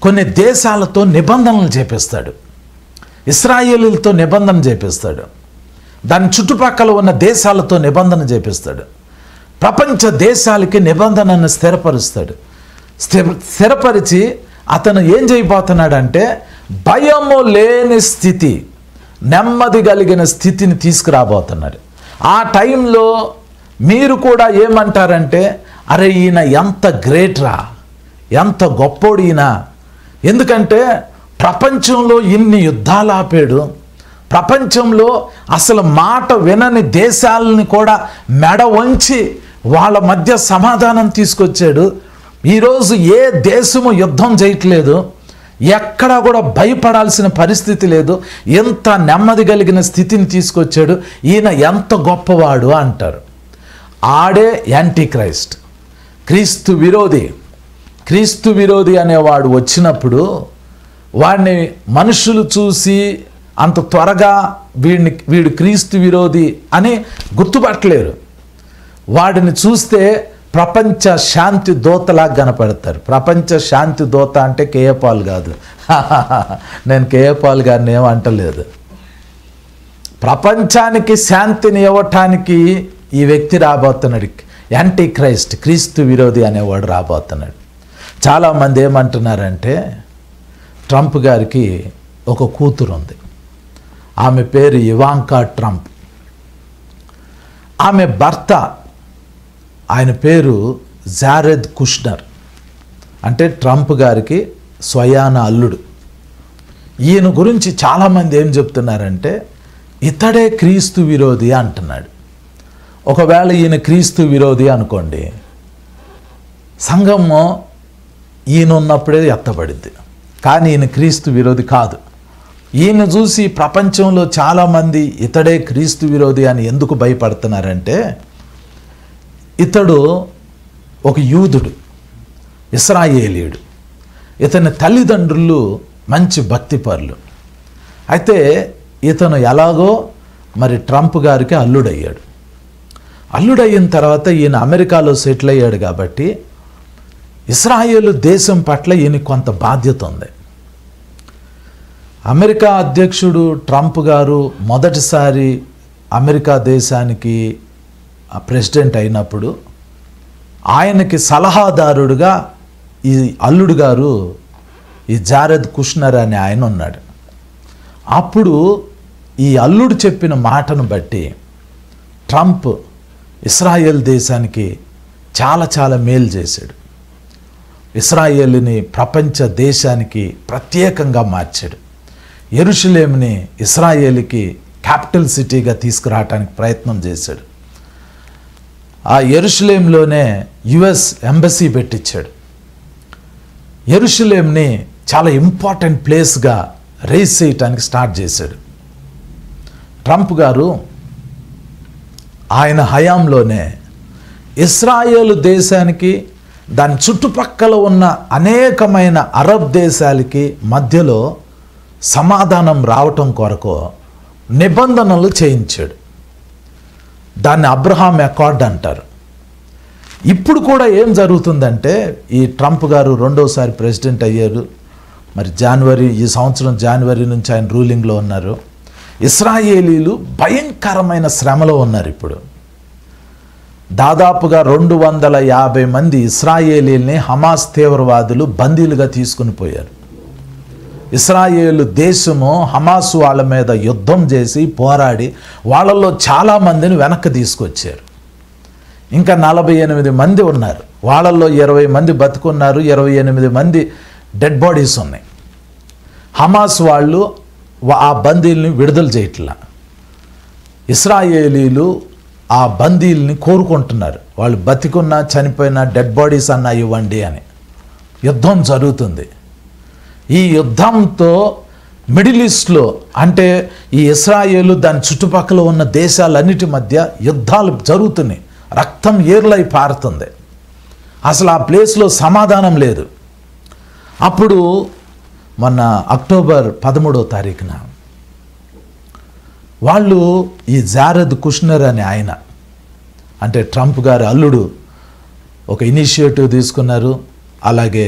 కొన్ని దేశాలతో నిబంధనలు చేపిస్తాడు, ఇశ్రాయేలీలతో నిబంధన చేపిస్తాడు, దాని చుట్టుపక్కల ఉన్న దేశాలతో నిబంధన చేపిస్తాడు, ప్రపంచ దేశాలకి నిబంధనను స్థిరపరుస్తాడు. స్థిరపరిచి అతను ఏం చేయబోతున్నాడంటే భయము లేని స్థితి, నెమ్మది కలిగిన స్థితిని తీసుకురాబోతున్నాడు. ఆ టైంలో మీరు కూడా ఏమంటారంటే, అరే ఈయన ఎంత గ్రేట్ రా, ఎంత గొప్పోడు ఈయన. ఎందుకంటే ప్రపంచంలో ఇన్ని యుద్ధాలు ఆపాడు, ప్రపంచంలో అసలు మాట వినని దేశాలని కూడా మెడ వంచి వాళ్ళ మధ్య సమాధానం తీసుకొచ్చాడు. ఈరోజు ఏ దేశము యుద్ధం చేయట్లేదు, ఎక్కడా కూడా భయపడాల్సిన పరిస్థితి లేదు. ఎంత నెమ్మది కలిగిన స్థితిని తీసుకొచ్చాడు, ఈయన ఎంత గొప్పవాడు అంటారు. ఆడే యాంటీ క్రైస్ట్, క్రీస్తు విరోధి. క్రీస్తు విరోధి అనేవాడు వచ్చినప్పుడు వాడిని మనుషులు చూసి అంత త్వరగా వీడు క్రీస్తు విరోధి అని గుర్తుపట్టలేరు. వాడిని చూస్తే ప్రపంచ శాంతి దూతలాగా కనపడతారు. ప్రపంచ శాంతి దూత అంటే కేఏ పాల్ కాదు, నేను కేఏ పాల్ గారిని ఏమంటలేదు. ప్రపంచానికి శాంతిని ఇవ్వటానికి ఈ వ్యక్తి రాబోతున్నాడు, యాంటీ క్రైస్ట్, క్రీస్తు విరోధి అనేవాడు రాబోతున్నాడు. చాలామంది ఏమంటున్నారంటే ట్రంప్ గారికి ఒక కూతురు ఉంది, ఆమె పేరు ఇవాంకా ట్రంప్. ఆమె భర్త, ఆయన పేరు జారెద్ కుష్నర్, అంటే ట్రంప్ గారికి స్వయాన అల్లుడు. ఈయన గురించి చాలామంది ఏం చెప్తున్నారంటే ఇతడే క్రీస్తు విరోధి అంటున్నాడు. ఒకవేళ ఈయన క్రీస్తు విరోధి అనుకోండి, సంఘము ఈయన ఉన్నప్పుడే ఎత్తబడిద్ది. కానీ ఈయన క్రీస్తు విరోధి కాదు. ఈయన చూసి ప్రపంచంలో చాలామంది ఇతడే క్రీస్తు విరోధి అని ఎందుకు భయపడుతున్నారంటే, ఇతడు ఒక యూదుడు, ఇశ్రాయేలీయుడు. ఇతని తల్లిదండ్రులు మంచి భక్తిపరులు. అయితే ఇతను ఎలాగో మరి ట్రంప్ గారికి అల్లుడయ్యాడు. అల్లుడయిన తర్వాత ఈయన అమెరికాలో సెటిల్ అయ్యాడు కాబట్టి ఇశ్రాయేలు దేశం పట్ల ఈయన కొంత బాధ్యత ఉంది. అమెరికా అధ్యక్షుడు ట్రంప్ గారు మొదటిసారి అమెరికా దేశానికి ప్రెసిడెంట్ అయినప్పుడు ఆయనకి సలహాదారుడుగా ఈ అల్లుడు గారు ఈ జారెద్ కుష్నర్ అనే ఆయన ఉన్నాడు. అప్పుడు ఈ అల్లుడు చెప్పిన మాటను బట్టి ట్రంప్ ఇశ్రాయేల్ దేశానికి చాలా చాలా మేలు చేశాడు. ఇశ్రాయేలుని ప్రపంచ దేశానికి ప్రత్యేకంగా మార్చాడు. యెరూషలేముని ఇశ్రాయేలుకి క్యాపిటల్ సిటీగా తీసుకురావడానికి ప్రయత్నం చేశాడు. ఆ యెరూషలేంలోనే యుఎస్ ఎంబసీ పెట్టించాడు. యెరూషలేంని చాలా ఇంపార్టెంట్ ప్లేస్గా రేస్ చేయటానికి స్టార్ట్ చేశాడు. ట్రంప్ గారు ఆయన హయాంలోనే ఇశ్రాయేలు దేశానికి దాని చుట్టుపక్కల ఉన్న అనేకమైన అరబ్ దేశాలకి మధ్యలో సమాధానం రావటం కొరకు నిబంధనలు చేయించాడు. దాన్ని అబ్రహాం అకార్డ్ అంటారు. ఇప్పుడు కూడా ఏం జరుగుతుందంటే, ఈ ట్రంప్ గారు రెండోసారి ప్రెసిడెంట్ అయ్యారు. మరి ఈ సంవత్సరం జనవరి నుంచి ఆయన రూలింగ్లో ఉన్నారు. ఇశ్రాయేలీలు భయంకరమైన శ్రమలో ఉన్నారు. ఇప్పుడు దాదాపుగా 250 మంది ఇశ్రాయేలీల్ని హమాస్ తీవ్రవాదులు బందీలుగా తీసుకుని పోయారు. ఇశ్రాయేలు దేశము హమాస్ వాళ్ళ మీద యుద్ధం చేసి పోరాడి వాళ్ళల్లో చాలామందిని వెనక్కి తీసుకొచ్చారు. ఇంకా 48 మంది ఉన్నారు. వాళ్ళల్లో 20 మంది బతుకున్నారు, 28 మంది డెడ్ బాడీస్ ఉన్నాయి. హమాస్ వాళ్ళు ఆ బందీల్ని విడుదల చేయట్లా. ఇశ్రాయేలీలు ఆ బందీల్ని కోరుకుంటున్నారు, వాళ్ళు బతికున్నా చనిపోయినా డెడ్ బాడీస్ అన్నా ఇవ్వండి అని. యుద్ధం జరుగుతుంది. ఈ యుద్ధంతో మిడిల్ ఈస్ట్లో, అంటే ఈ ఇశ్రాయేలు దాని చుట్టుపక్కల ఉన్న దేశాలన్నిటి మధ్య యుద్ధాలు జరుగుతున్నాయి. రక్తం ఏర్లై పారుతుంది. అసలు ఆ ప్లేస్లో సమాధానం లేదు. అప్పుడు మొన్న అక్టోబర్ 13వ తారీఖున వాళ్ళు ఈ జారెద్ కుష్నర్ అనే ఆయన, అంటే ట్రంప్ గారి అల్లుడు, ఒక ఇనిషియేటివ్ తీసుకున్నారు. అలాగే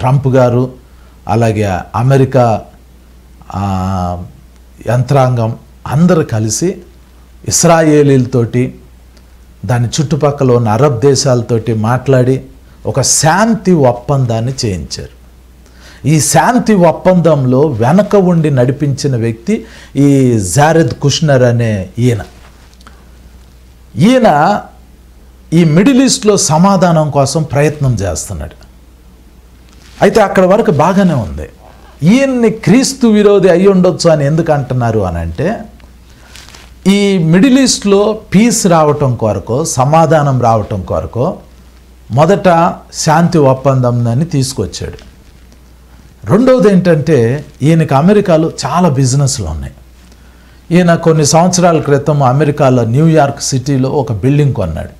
ట్రంప్ గారు, అలాగే అమెరికా యంత్రాంగం అందరూ కలిసి ఇశ్రాయేలీలతోటి దాని చుట్టుపక్కల ఉన్న అరబ్ దేశాలతోటి మాట్లాడి ఒక శాంతి ఒప్పందాన్ని చేయించారు. ఈ శాంతి ఒప్పందంలో వెనక ఉండి నడిపించిన వ్యక్తి ఈ జారెద్ కుష్నర్ అనే ఈయన ఈ మిడిల్ ఈస్ట్లో సమాధానం కోసం ప్రయత్నం చేస్తున్నాడు. అయితే అక్కడ వరకు బాగానే ఉంది. ఈయన్ని క్రీస్తు విరోధి అయి ఉండొచ్చు అని ఎందుకు అంటున్నారు అని అంటే, ఈ మిడిల్ ఈస్ట్లో పీస్ రావటం కొరకు, సమాధానం రావటం కొరకు మొదట శాంతి ఒప్పందం అని తీసుకొచ్చాడు. రెండవది ఏంటంటే, ఈయనకి అమెరికాలో చాలా బిజినెస్లు ఉన్నాయి. ఈయన కొన్ని సంవత్సరాల క్రితం అమెరికాలో న్యూయార్క్ సిటీలో ఒక బిల్డింగ్ కొన్నాడు.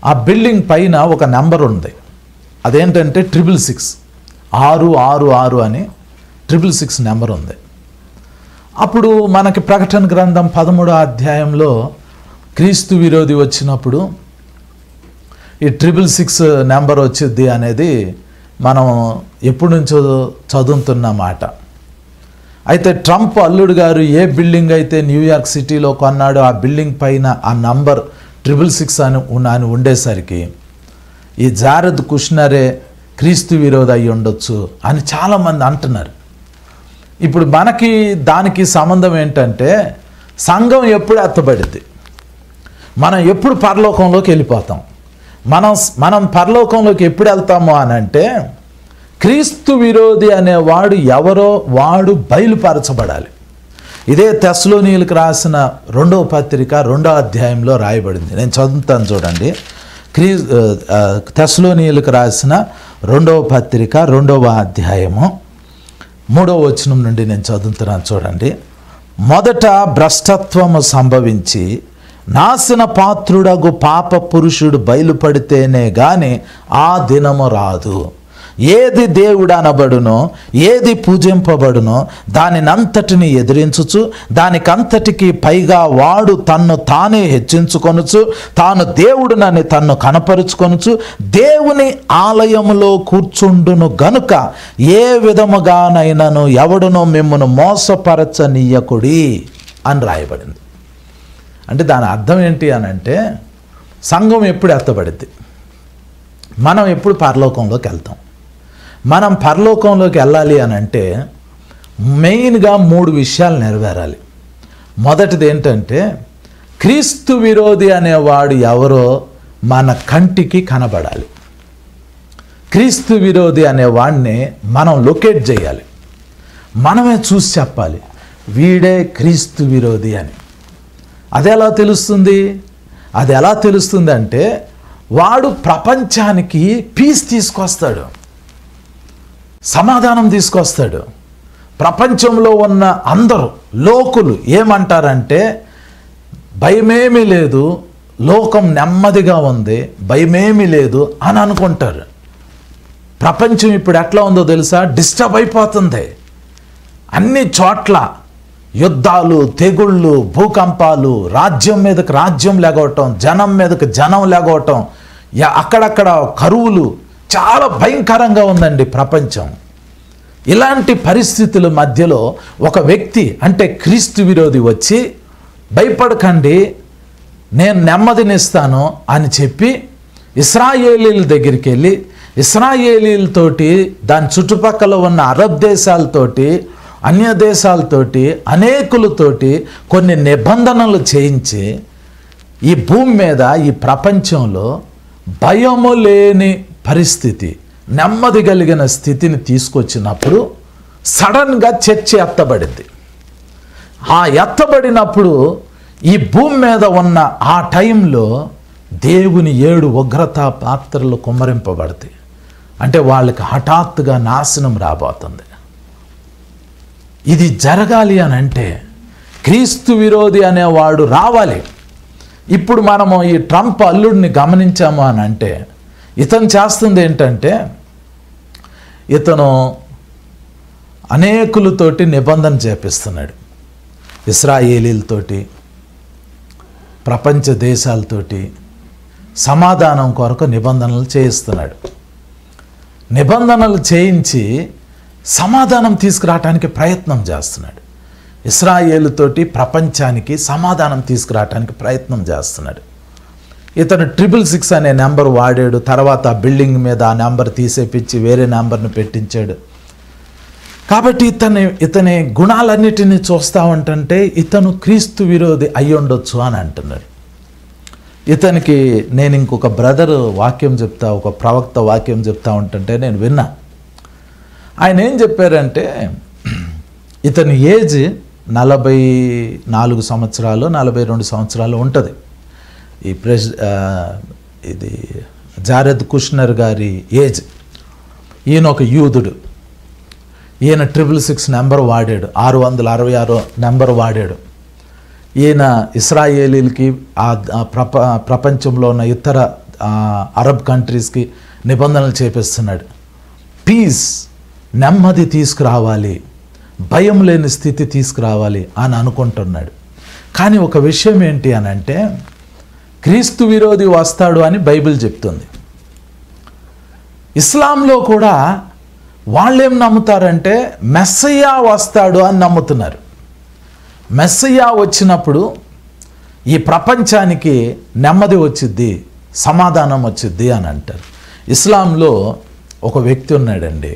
ఆ బిల్డింగ్ పైన ఒక నెంబర్ ఉంది. అదేంటంటే 666 666 అని 666 నెంబర్ ఉంది. అప్పుడు మనకి ప్రకటన గ్రంథం 13వ అధ్యాయంలో క్రీస్తు విరోధి వచ్చినప్పుడు ఈ 666 నెంబర్ వచ్చింది అనేది మనం ఎప్పటి నుంచో చదువుతున్న మాట. అయితే ట్రంప్ అల్లుడు గారు ఏ బిల్డింగ్ అయితే న్యూయార్క్ సిటీలో కొన్నాడో ఆ బిల్డింగ్ పైన ఆ నంబర్ 666 అని ఉండేసరికి ఈ జారెద్ కుష్నరే క్రీస్తు విరోధి అయి ఉండొచ్చు అని చాలామంది అంటున్నారు. ఇప్పుడు మనకి దానికి సంబంధం ఏంటంటే, సంఘం ఎప్పుడు ఎత్తబడింది, మనం ఎప్పుడు పరలోకంలోకి వెళ్ళిపోతాం. మనం పరలోకంలోకి ఎప్పుడు వెళ్తాము అని అంటే, క్రీస్తు విరోధి అనేవాడు ఎవరో వాడు బయలుపరచబడాలి. ఇదే తెస్సలోనీయులకు రాసిన 2వ పత్రిక 2వ అధ్యాయంలో రాయబడింది. నేను చదువుతాను చూడండి. తెస్సలోనీయులకు రాసిన రెండవ పత్రిక 2వ అధ్యాయము 3వ వచనం నుండి నేను చదువుతున్నాను చూడండి. మొదట భ్రష్టత్వము సంభవించి నాశన పాత్రుడగు పాప పురుషుడు బయలుపడితేనే గాని ఆ దినము రాదు. ఏది దేవుడు అనబడునో, ఏది పూజింపబడునో దానినంతటిని ఎదిరించుచు దానికంతటికి పైగా వాడు తన్ను తానే హెచ్చించుకొనుచు తాను దేవుడునని తన్ను కనపరుచుకొనుచు దేవుని ఆలయములో కూర్చుండును గనుక ఏ విధముగానైనను ఎవడునో మిమ్మును మోసపరచనీయకుడి అని రాయబడింది. అంటే దాని అర్థం ఏంటి అని అంటే, సంఘం ఎప్పుడు ఎత్తబడింది, మనం ఎప్పుడు పరలోకంలోకి వెళ్తాం. మనం పరలోకంలోకి వెళ్ళాలి అని అంటే మెయిన్గా 3 విషయాలు నెరవేరాలి. మొదటిది ఏంటంటే, క్రీస్తు విరోధి అనేవాడు ఎవరో మన కంటికి కనబడాలి. క్రీస్తు విరోధి అనేవాడిని మనం లొకేట్ చేయాలి. మనమే చూసి చెప్పాలి వీడే క్రీస్తు విరోధి అని. అది ఎలా తెలుస్తుంది? అది ఎలా తెలుస్తుంది అంటే, వాడు ప్రపంచానికి పీస్ తీసుకొస్తాడు, సమాధానం తీసుకొస్తాడు. ప్రపంచంలో ఉన్న అందరూ లోకులు ఏమంటారంటే, భయమేమీ లేదు, లోకం నెమ్మదిగా ఉంది, భయమేమీ లేదు అని అనుకుంటారు. ప్రపంచం ఇప్పుడు ఎట్లా ఉందో తెలుసా? డిస్టర్బ్ అయిపోతుంది. అన్ని చోట్ల యుద్ధాలు, తెగుళ్ళు, భూకంపాలు, రాజ్యం మీదకి రాజ్యం లేగవటం, జనం మీదకి జనం లేగవటం, అక్కడక్కడ కరువులు, చాలా భయంకరంగా ఉందండి ప్రపంచం. ఇలాంటి పరిస్థితుల మధ్యలో ఒక వ్యక్తి అంటే క్రీస్తు విరోధి వచ్చి, భయపడకండి నేను నెమ్మదినిస్తాను అని చెప్పి ఇశ్రాయేలీల దగ్గరికి వెళ్ళి ఇశ్రాయేలీలతోటి దాని చుట్టుపక్కల ఉన్న అరబ్ దేశాలతోటి అన్య దేశాలతోటి అనేకులతోటి కొన్ని నిబంధనలు చేయించి ఈ భూమి మీద ఈ ప్రపంచంలో భయము లేని పరిస్థితి, నెమ్మది కలిగిన స్థితిని తీసుకొచ్చినప్పుడు సడన్గా చర్చ ఎత్తబడింది. ఆ ఎత్తబడినప్పుడు ఈ భూమి మీద ఉన్న ఆ టైంలో దేవుని 7 ఉగ్రతా పాత్రలు కుమ్మరింపబడతాయి. అంటే వాళ్ళకి హఠాత్తుగా నాశనం రాబోతుంది. ఇది జరగాలి అని అంటే క్రీస్తు విరోధి అనేవాడు రావాలి. ఇప్పుడు మనము ఈ ట్రంప్ అల్లుడిని గమనించాము అని అంటే, ఇతను చేస్తుంది ఏంటంటే, ఇతను అనేకులతోటి నిబంధన చేపిస్తున్నాడు. ఇశ్రాయేలీలతోటి, ప్రపంచ దేశాలతోటి సమాధానం కొరకు నిబంధనలు చేయిస్తున్నాడు. నిబంధనలు చేయించి సమాధానం తీసుకురావటానికి ప్రయత్నం చేస్తున్నాడు. ఇశ్రాయేలుతోటి ప్రపంచానికి సమాధానం తీసుకురావటానికి ప్రయత్నం చేస్తున్నాడు. ఇతను 666 అనే నెంబర్ వాడాడు. తర్వాత బిల్డింగ్ మీద ఆ నెంబర్ తీసేపించి వేరే నెంబర్ని పెట్టించాడు. కాబట్టి ఇతని గుణాలన్నిటినీ చూస్తూ ఉంటుంటే ఇతను క్రీస్తు విరోధి అయి ఉండొచ్చు అని అంటున్నాడు. ఇతనికి నేను ఇంకొక బ్రదర్ వాక్యం చెప్తా, ఒక ప్రవక్త వాక్యం చెప్తా ఉంటుంటే నేను విన్నా. ఆయన ఏం చెప్పారంటే, ఇతని ఏజ్ 44 సంవత్సరాలు 42 సంవత్సరాలు ఉంటుంది. ఇది జారెద్ కుష్నర్ గారి ఏజ్. ఈయన ఒక యూదుడు. ఈయన 666 నెంబర్ వాడాడు, 666 నెంబర్ వాడాడు. ఈయన ఇశ్రాయేలీలకి ప్రపంచంలో ఉన్న ఇతర అరబ్ కంట్రీస్కి నిబంధనలు చేపిస్తున్నాడు. పీస్, నెమ్మది తీసుకురావాలి, భయం లేని స్థితి తీసుకురావాలి అని అనుకుంటున్నాడు. కానీ ఒక విషయం ఏంటి అని అంటే, క్రీస్తు విరోధి వస్తాడు అని బైబిల్ చెప్తుంది. ఇస్లాంలో కూడా వాళ్ళేం నమ్ముతారంటే మెస్సయ్యా వస్తాడు అని నమ్ముతున్నారు. మెస్సయ్యా వచ్చినప్పుడు ఈ ప్రపంచానికి నెమ్మది వచ్చిద్ది, సమాధానం వచ్చిద్ది అని అంటారు. ఇస్లాంలో ఒక వ్యక్తి ఉన్నాడండి,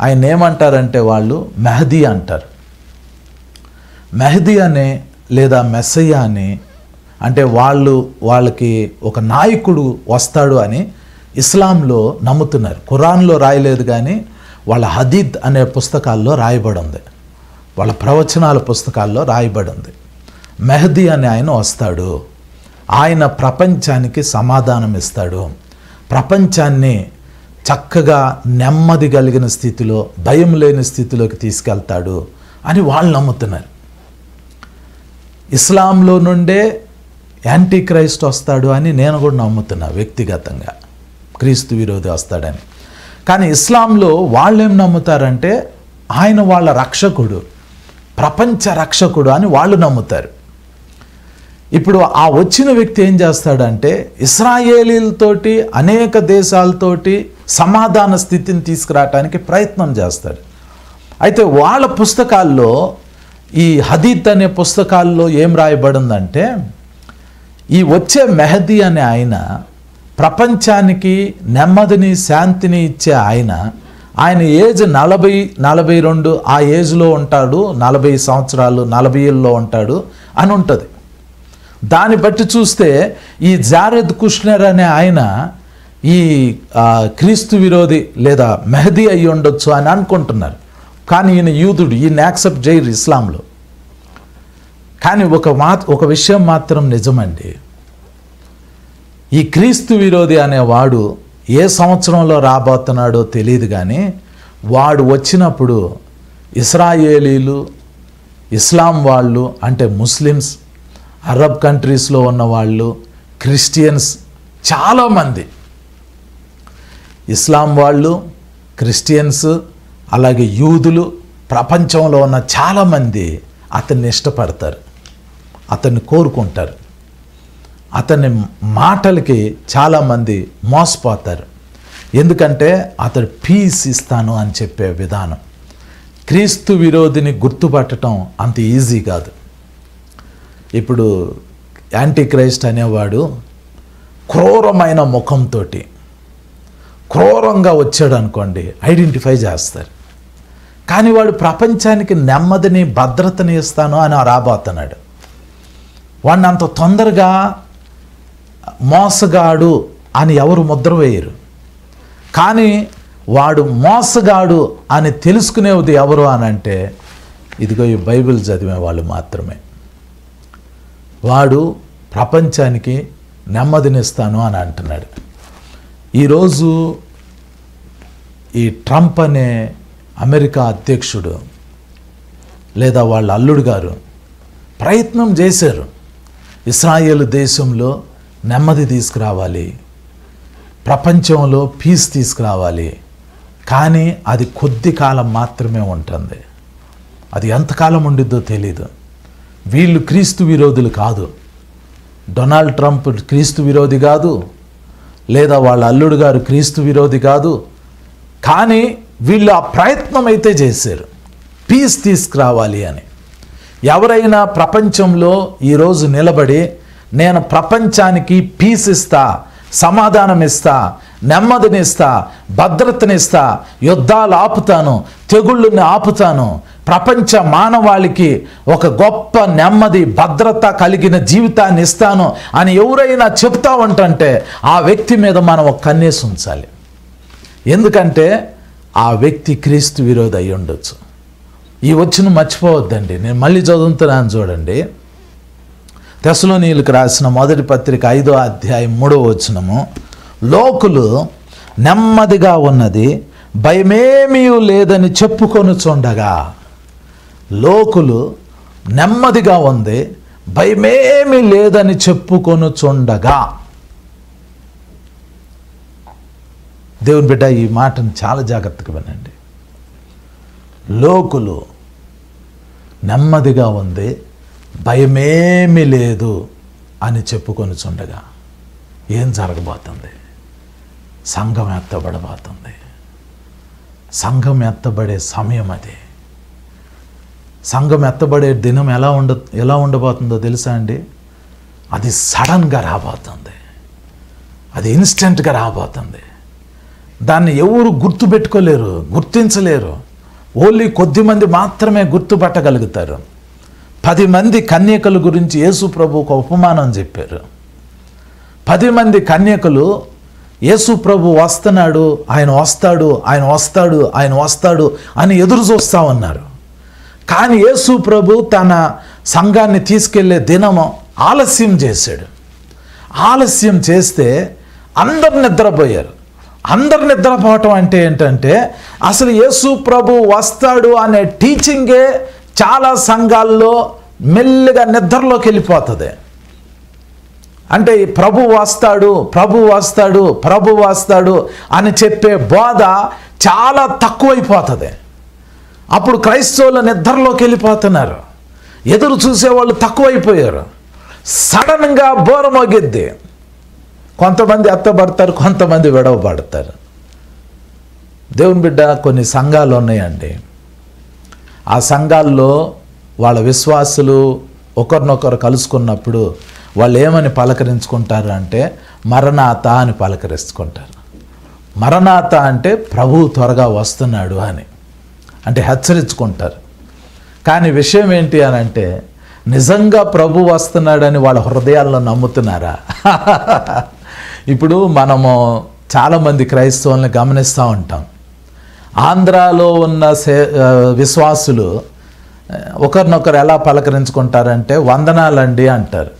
ఆయన ఏమంటారంటే వాళ్ళు మెహదీ అంటారు. మెహదీ అనే లేదా మెస్సయ్యా అని అంటే వాళ్ళకి ఒక నాయకుడు వస్తాడు అని ఇస్లాంలో నమ్ముతున్నారు. ఖురాన్లో రాయలేదు కానీ వాళ్ళ హదీద్ అనే పుస్తకాల్లో రాయబడి ఉంది, వాళ్ళ ప్రవచనాల పుస్తకాల్లో రాయబడి ఉంది. మెహదీ అనే ఆయన వస్తాడు, ఆయన ప్రపంచానికి సమాధానం ఇస్తాడు, ప్రపంచాన్ని చక్కగా నెమ్మది కలిగిన స్థితిలో, భయం లేని స్థితిలోకి తీసుకెళ్తాడు అని వాళ్ళు నమ్ముతున్నారు. ఇస్లాంలో నుండే యాంటీ క్రైస్ట్ వస్తాడు అని నేను కూడా నమ్ముతున్నా వ్యక్తిగతంగా, క్రీస్తు విరోధి వస్తాడని. కానీ ఇస్లాంలో వాళ్ళు ఏం నమ్ముతారంటే ఆయన వాళ్ళ రక్షకుడు, ప్రపంచ రక్షకుడు అని వాళ్ళు నమ్ముతారు. ఇప్పుడు ఆ వచ్చిన వ్యక్తి ఏం చేస్తాడంటే ఇశ్రాయేలీలతోటి, అనేక దేశాలతోటి సమాధాన స్థితిని తీసుకురావటానికి ప్రయత్నం చేస్తాడు. అయితే వాళ్ళ పుస్తకాల్లో, ఈ హదీత్ అనే పుస్తకాల్లో ఏం రాయబడిందంటే ఈ వచ్చే మెహదీ అనే ఆయన ప్రపంచానికి నెమ్మదిని, శాంతిని ఇచ్చే ఆయన ఏజ్ 40-42 ఆ ఏజ్లో ఉంటాడు, 40 సంవత్సరాలు 40 ఏళ్ళలో ఉంటాడు అని ఉంటుంది. దాన్ని బట్టి చూస్తే ఈ జారెద్ కుష్నర్ అనే ఆయన ఈ క్రీస్తు విరోధి లేదా మెహదీ అయ్యి ఉండొచ్చు అని అనుకుంటున్నారు. కానీ ఈయన యూదుడు, ఈయన యాక్సెప్ట్ చేయరు ఇస్లాంలో. కానీ ఒక విషయం మాత్రం నిజమండి, ఈ క్రీస్తు విరోధి అనేవాడు ఏ సంవత్సరంలో రాబోతున్నాడో తెలియదు. కానీ వాడు వచ్చినప్పుడు ఇశ్రాయేలీలు, ఇస్లాం వాళ్ళు అంటే ముస్లిమ్స్, అరబ్ కంట్రీస్లో ఉన్న వాళ్ళు, క్రిస్టియన్స్ చాలామంది, ఇస్లాం వాళ్ళు, క్రిస్టియన్స్, అలాగే యూదులు, ప్రపంచంలో ఉన్న చాలామంది అతన్ని ఇష్టపడతారు, అతన్ని కోరుకుంటారు. అతని మాటలకి చాలామంది మోసపోతారు. ఎందుకంటే అతడు పీస్ ఇస్తాను అని చెప్పే విధానం. క్రీస్తు విరోధిని గుర్తుపట్టడం అంత ఈజీ కాదు. ఇప్పుడు యాంటీ క్రైస్ట్ అనేవాడు క్రూరమైన ముఖంతో క్రూరంగా వచ్చాడు అనుకోండి, ఐడెంటిఫై చేస్తారు. కానీ వాడు ప్రపంచానికి నెమ్మదిని, భద్రతని ఇస్తాను అని రాబోతున్నాడు. వాడిని అంత తొందరగా మోసగాడు అని ఎవరు ముద్ర వేయరు. కానీ వాడు మోసగాడు అని తెలుసుకునేది ఎవరు అని అంటే ఇదిగో ఈ బైబిల్ చదివే వాళ్ళు మాత్రమే. వాడు ప్రపంచానికి నెమ్మదినిస్తాను అని అంటున్నాడు. ఈరోజు ఈ ట్రంప్ అనే అమెరికా అధ్యక్షుడు లేదా వాళ్ళ అల్లుడు గారు ప్రయత్నం చేశారు, ఇశ్రాయేలు దేశంలో నెమ్మది తీసుకురావాలి, ప్రపంచంలో పీస్ తీసుకురావాలి. కానీ అది కొద్ది కాలం మాత్రమే ఉంటుంది. అది ఎంతకాలం ఉండిద్దో తెలీదు. వీళ్ళు క్రీస్తు విరోధులు కాదు, డొనాల్డ్ ట్రంప్ క్రీస్తు విరోధి కాదు, లేదా వాళ్ళ అల్లుడు గారు క్రీస్తు విరోధి కాదు. కానీ వీళ్ళు ఆ ప్రయత్నం అయితే చేశారు, పీస్ తీసుకురావాలి అని. ఎవరైనా ప్రపంచంలో ఈరోజు నిలబడి నేను ప్రపంచానికి పీస్ ఇస్తా, సమాధానం ఇస్తా, నెమ్మదినిస్తా, భద్రతనిస్తా, యుద్ధాలు ఆపుతాను, తెగుళ్ళని ఆపుతాను, ప్రపంచ మానవాళికి ఒక గొప్ప నెమ్మది, భద్రత కలిగిన జీవితాన్ని ఇస్తాను అని ఎవరైనా చెప్తా ఉంటుంటే ఆ వ్యక్తి మీద మనం ఒక కన్నేసి ఉంచాలి. ఎందుకంటే ఆ వ్యక్తి క్రీస్తు విరోధి అయి ఉండొచ్చు. ఈ వచ్చిన మర్చిపోవద్దండి. నేను మళ్ళీ చదువుతున్నాను చూడండి. తెస్సలోనీయులకు రాసిన మొదటి పత్రిక 5వ అధ్యాయం 3వ వచనము, లోకులు నెమ్మదిగా ఉన్నది భయమేమీ లేదని చెప్పుకొనుచుండగా. లోకులు నెమ్మదిగా ఉంది, భయమేమీ లేదని చెప్పుకొనుచుండగా. దేవుని బిడ్డ ఈ మాటను చాలా జాగ్రత్తగా వినండి. లోకులు నెమ్మదిగా ఉంది, భయమేమీ లేదు అని చెప్పుకొనుచుండగా ఏం జరగబోతుంది? సంఘం ఎత్తబడబోతుంది. సంఘం ఎత్తబడే సమయం అది. సంఘం ఎత్తబడే దినం ఎలా ఉండబోతుందో తెలుసా అండి? అది సడన్గా రాబోతుంది, అది ఇన్స్టెంట్గా రాబోతుంది. దాన్ని ఎవరు గుర్తుపెట్టుకోలేరు, గుర్తించలేరు. ఓన్లీ కొద్దిమంది మాత్రమే గుర్తుపట్టగలుగుతారు. 10 మంది కన్యకల గురించి యేసు ప్రభు ఒక ఉపమానం చెప్పారు. 10 మంది కన్యకలు యేసు ప్రభు వస్తున్నాడు, ఆయన వస్తాడు, ఆయన వస్తాడు, ఆయన వస్తాడు అని ఎదురు చూస్తూ ఉన్నారు. కానీ యేసు ప్రభు తన సంఘాన్ని తీసుకెళ్లే దినము ఆలస్యం చేశాడు. ఆలస్యం చేస్తే అందరు నిద్రపోయారు. అందరు నిద్రపోవటం అంటే ఏంటంటే అసలు యేసు ప్రభు వస్తాడు అనే టీచింగే చాలా సంఘాల్లో మెల్లిగా నిద్రలోకి వెళ్ళిపోతుంది. అంటే ప్రభు వస్తాడు, ప్రభు వస్తాడు, ప్రభు వస్తాడు అని చెప్పే బోధ చాలా తక్కువైపోతుంది. అప్పుడు క్రైస్తవులు నిద్రలోకి వెళ్ళిపోతున్నారు, ఎదురు చూసేవాళ్ళు తక్కువైపోయారు. సడన్గా బోరమోగిద్ది, కొంతమంది ఎత్తబడతారు, కొంతమంది విడవబడతారు. దేవుని బిడ్డ, కొన్ని సంఘాలు ఉన్నాయండి. ఆ సంఘాల్లో వాళ్ళ విశ్వాసులు ఒకరినొకరు కలుసుకున్నప్పుడు వాళ్ళు ఏమని పలకరించుకుంటారు అంటే మరణాత అని పలకరించుకుంటారు. మరణాత అంటే ప్రభువు త్వరగా వస్తున్నాడు అని, అంటే హెచ్చరించుకుంటారు. కానీ విషయం ఏంటి అని అంటే నిజంగా ప్రభు వస్తున్నాడని వాళ్ళ హృదయాల్లో నమ్ముతున్నారా? ఇప్పుడు మనము చాలామంది క్రైస్తవుల్ని గమనిస్తూ ఉంటాం. ఆంధ్రాలో ఉన్న విశ్వాసులు ఒకరినొకరు ఎలా పలకరించుకుంటారంటే వందనాలండి అంటారు.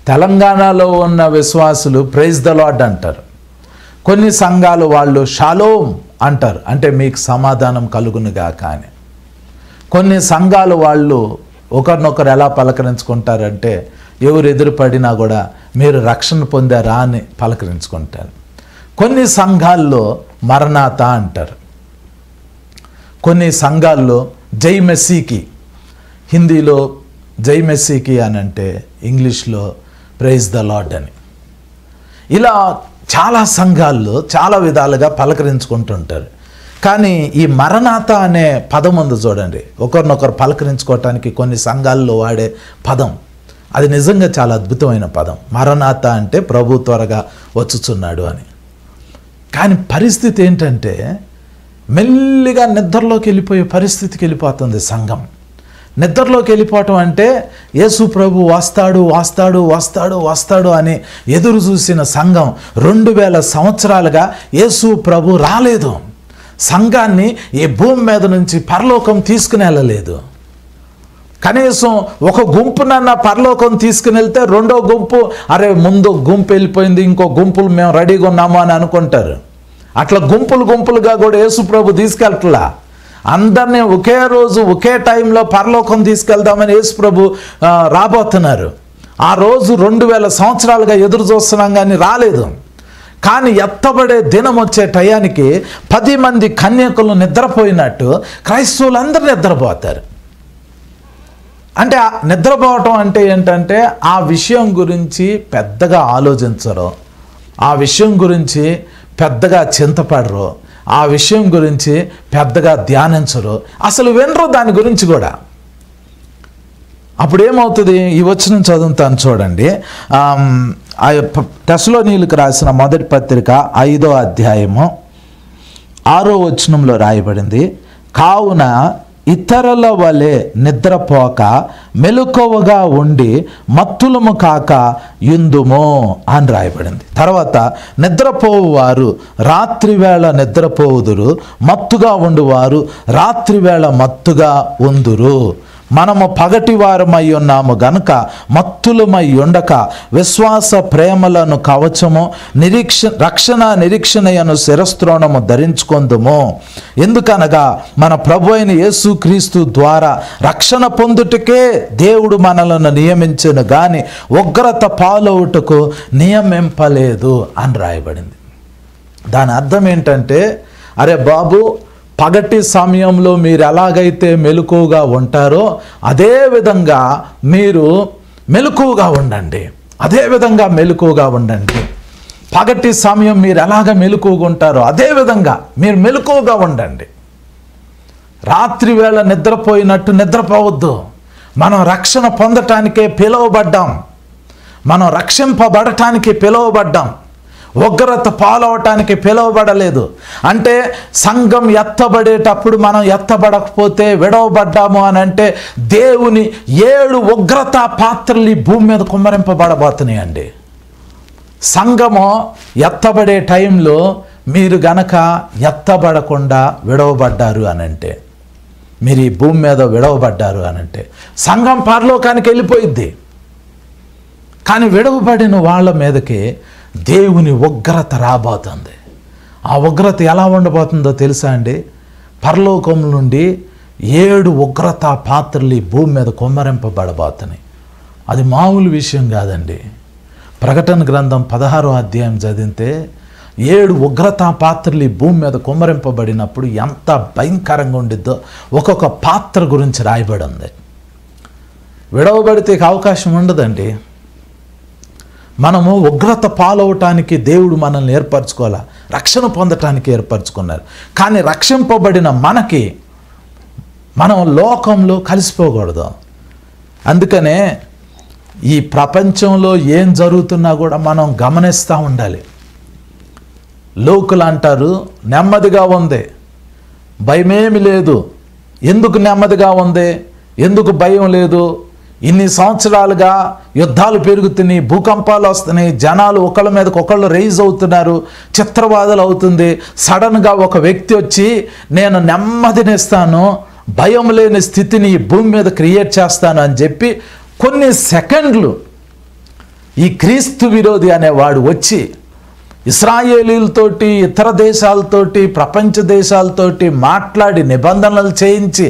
తెలంగాణలో ఉన్న విశ్వాసులు ప్రైజ్ ద లార్డ్ అంటారు. కొన్ని సంఘాలు వాళ్ళు షాలోమ్ అంటారు, అంటే మీకు సమాధానం కలుగునుగా. కానీ కొన్ని సంఘాలు వాళ్ళు ఒకరినొకరు ఎలా పలకరించుకుంటారంటే ఎవరు ఎదురుపడినా కూడా మీరు రక్షణ పొందారా అని పలకరించుకుంటారు. కొన్ని సంఘాల్లో మరణాత అంటారు. కొన్ని సంఘాల్లో జై మెస్సీకి, హిందీలో జై మెస్సీకి అని అంటే ఇంగ్లీష్లో ప్రైజ్ ద లార్డ్ అని. ఇలా చాలా సంఘాల్లో చాలా విధాలుగా పలకరించుకుంటుంటారు. కానీ ఈ మరణాత అనే పదం ఉంది చూడండి, ఒకరినొకరు పలకరించుకోవటానికి కొన్ని సంఘాల్లో వాడే పదం, అది నిజంగా చాలా అద్భుతమైన పదం. మరణాత అంటే ప్రభు త్వరగా వచ్చుచున్నాడు అని. కానీ పరిస్థితి ఏంటంటే మెల్లిగా నిద్రలోకి వెళ్ళిపోయే పరిస్థితికి వెళ్ళిపోతుంది సంఘం. నిద్రలోకి వెళ్ళిపోవటం అంటే యేసు ప్రభు వస్తాడు వస్తాడు వస్తాడు వస్తాడు అని ఎదురు చూసిన సంఘం 2000 సంవత్సరాలుగా యేసు ప్రభు రాలేదు. సంఘాన్ని ఈ భూమి మీద నుంచి పరలోకం తీసుకుని వెళ్ళలేదు. కనీసం ఒక గుంపునన్నా పరలోకం తీసుకుని వెళ్తే రెండో గుంపు అరే ముందు గుంపు వెళ్ళిపోయింది, ఇంకో గుంపులు మేము రెడీగా ఉన్నాము అని అనుకుంటారు. అట్లా గుంపులు గుంపులుగా కూడా యేసు ప్రభు తీసుకెళ్ళట్లా. అందరినీ ఒకే రోజు ఒకే టైంలో పరలోకం తీసుకెళ్దామని యేసు ప్రభు రాబోతున్నారు. ఆ రోజు 2000 సంవత్సరాలుగా ఎదురు చూస్తున్నాం కానీ రాలేదు. కానీ ఎత్తబడే దినం వచ్చే టయానికి 10 మంది కన్యకులు నిద్రపోయినట్టు క్రైస్తవులందరూ నిద్రపోతారు. అంటే నిద్రపోవటం అంటే ఏంటంటే ఆ విషయం గురించి పెద్దగా ఆలోచించరు, ఆ విషయం గురించి పెద్దగా చింతపడరు, ఆ విషయం గురించి పెద్దగా ధ్యానించరు, అసలు వినరు దాని గురించి కూడా. అప్పుడు ఏమవుతుంది? ఈ వచనం చదువుతాను చూడండి. తెస్సలోనీయులకు రాసిన మొదటి పత్రిక 5వ అధ్యాయము 6వ వచనంలో రాయబడింది, కావున ఇతరుల వలె నిద్రపోక మెలకువగా ఉండి మత్తులము కాక యుందుము అని రాయబడింది. తర్వాత నిద్రపోవువారు రాత్రివేళ నిద్రపోవుదురు, మత్తుగా ఉండువారు రాత్రివేళ మత్తుగా ఉందురు. మనము పగటివారమై ఉన్నాము గనుక మత్తులమై ఉండక విశ్వాస ప్రేమలను కవచము రక్షణ నిరీక్షణయను శిరస్త్రోణము ధరించుకొందుము. ఎందుకనగా మన ప్రభు అయిన యేసుక్రీస్తు ద్వారా రక్షణ పొందుటకే దేవుడు మనలను నియమించెను గాని ఉగ్రత పాలవుటకు నియమింపలేదు అని రాయబడింది. దాని అర్థం ఏంటంటే, అరే బాబు, పగటి సమయంలో మీరు ఎలాగైతే మెలకువగా ఉంటారో అదే విధంగా మీరు మెలకువగా ఉండండి, అదే విధంగా మెలకువగా ఉండండి. పగటి సమయం మీరు ఎలాగ మెలకువగా ఉంటారో అదే విధంగా మీరు మెలకువగా ఉండండి. రాత్రి వేళ నిద్రపోయినట్టు నిద్రపోవద్దు. మనం రక్షణ పొందటానికే పిలువబడ్డాం, మనం రక్షింపబడటానికి పిలువబడ్డాం, ఉగ్రత పాలవటానికి పిలువబడలేదు. అంటే సంఘం ఎత్తబడేటప్పుడు మనం ఎత్తబడకపోతే విడవబడ్డాము అని అంటే దేవుని 7 ఉగ్రత పాత్రలు ఈ భూమి మీద కుమ్మరింపబడబోతున్నాయండి. సంఘము ఎత్తబడే టైంలో మీరు గనక ఎత్తబడకుండా విడవబడ్డారు అనంటే, మీరు ఈ భూమి మీద విడవబడ్డారు అనంటే సంఘం పరలోకానికి వెళ్ళిపోయిద్ది. కానీ విడవబడిన వాళ్ళ మీదకి దేవుని ఉగ్రత రాబోతుంది. ఆ ఉగ్రత ఎలా ఉండబోతుందో తెలుసా అండి? పరలోకం నుండి 7 ఉగ్రత పాత్రలు ఈ భూమి మీద కుమ్మరింపబడబోతున్నాయి. అది మామూలు విషయం కాదండి. ప్రకటన గ్రంథం 16వ అధ్యాయం చదివితే 7 ఉగ్రతా పాత్రలు ఈ భూమి మీద కుమ్మరింపబడినప్పుడు ఎంత భయంకరంగా ఉండిద్దో ఒక్కొక్క పాత్ర గురించి రాయబడి ఉంది. విడవబడితే అవకాశం ఉండదండి. మనము ఉగ్రత పాలవటానికి దేవుడు మనల్ని ఏర్పరచుకోవాలా, రక్షణ పొందటానికి ఏర్పరచుకున్నారు. కానీ రక్షింపబడిన మనకి మనం లోకంలో కలిసిపోకూడదు. అందుకనే ఈ ప్రపంచంలో ఏం జరుగుతున్నా కూడా మనం గమనిస్తూ ఉండాలి. లోకులు అంటారు నెమ్మదిగా ఉంది, భయమేమి లేదు. ఎందుకు నెమ్మదిగా ఉంది, ఎందుకు భయం లేదు? ఇన్ని సంవత్సరాలుగా యుద్ధాలు పెరుగుతున్నాయి, భూకంపాలు వస్తున్నాయి, జనాలు ఒకళ్ళ మీదకి ఒకళ్ళు రైజ్ అవుతున్నారు, చిత్రవాదాలు అవుతుంది. సడన్గా ఒక వ్యక్తి వచ్చి నేను నెమ్మదినిస్తాను, భయం లేని స్థితిని ఈ భూమి మీద క్రియేట్ చేస్తాను అని చెప్పి కొన్ని సెకండ్లు ఈ క్రీస్తు విరోధి అనేవాడు వచ్చి ఇశ్రాయేలీలతోటి, ఇతర దేశాలతోటి, ప్రపంచ దేశాలతోటి మాట్లాడి నిబంధనలు చేయించి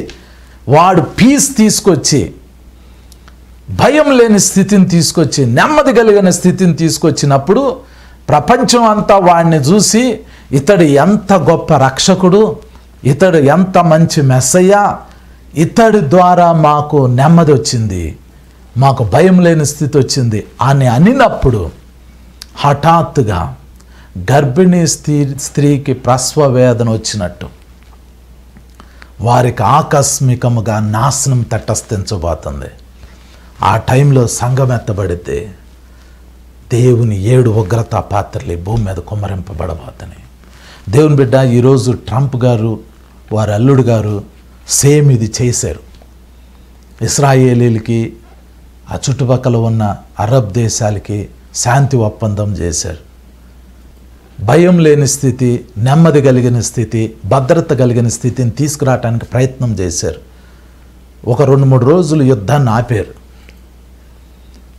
వాడు పీస్ తీసుకొచ్చి, భయం లేని స్థితిని తీసుకొచ్చి, నెమ్మది కలిగిన స్థితిని తీసుకొచ్చినప్పుడు ప్రపంచం అంతా వాడిని చూసి ఇతడు ఎంత గొప్ప రక్షకుడు, ఇతడు ఎంత మంచి మెస్సయ్య, ఇతడి ద్వారా మాకు నెమ్మది వచ్చింది, మాకు భయం లేని స్థితి వచ్చింది అని అనినప్పుడు హఠాత్తుగా గర్భిణీ స్త్రీకి ప్రసవ వేదన వచ్చినట్టు వారికి ఆకస్మికముగా నాశనం తటస్థించబోతుంది. ఆ టైంలో సంఘం ఎత్తబడితే దేవుని 7 ఉగ్రతా పాత్రలు ఈ భూమి మీద కుమ్మరింపబడబోతున్నాయి. దేవుని బిడ్డ, ఈరోజు ట్రంప్ గారు వారి అల్లుడు గారు సేమ్ ఇది చేశారు. ఇశ్రాయేలీలకి ఆ చుట్టుపక్కల ఉన్న అరబ్ దేశాలకి శాంతి ఒప్పందం చేశారు. భయం లేని స్థితి, నెమ్మది కలిగిన స్థితి, భద్రత కలిగిన స్థితిని తీసుకురావడానికి ప్రయత్నం చేశారు. ఒక 2-3 రోజులు యుద్ధాన్ని ఆపారు,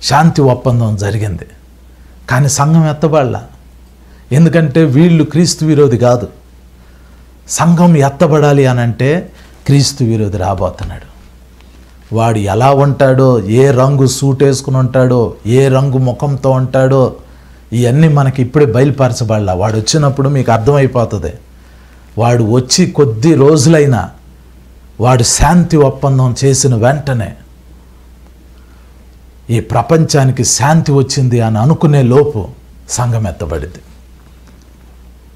శాంతి ఒప్పందం జరిగింది. కానీ సంఘం ఎత్తబడలా. ఎందుకంటే వీళ్ళు క్రీస్తు విరోధి కాదు. సంఘం ఎత్తబడాలి అనంటే క్రీస్తు విరోధి రాబోతున్నాడు. వాడు ఎలా ఉంటాడో, ఏ రంగు సూట్ వేసుకుని ఉంటాడో, ఏ రంగు ముఖంతో ఉంటాడో, ఇవన్నీ మనకి ఇప్పుడే బయలుపరచబడలా. వాడు వచ్చినప్పుడు మీకు అర్థమైపోతుంది. వాడు వచ్చి కొద్ది రోజులైనా వాడు శాంతి ఒప్పందం చేసిన వెంటనే ఈ ప్రపంచానికి శాంతి వచ్చింది అని అనుకునే లోపు సంఘం ఎత్తబడింది.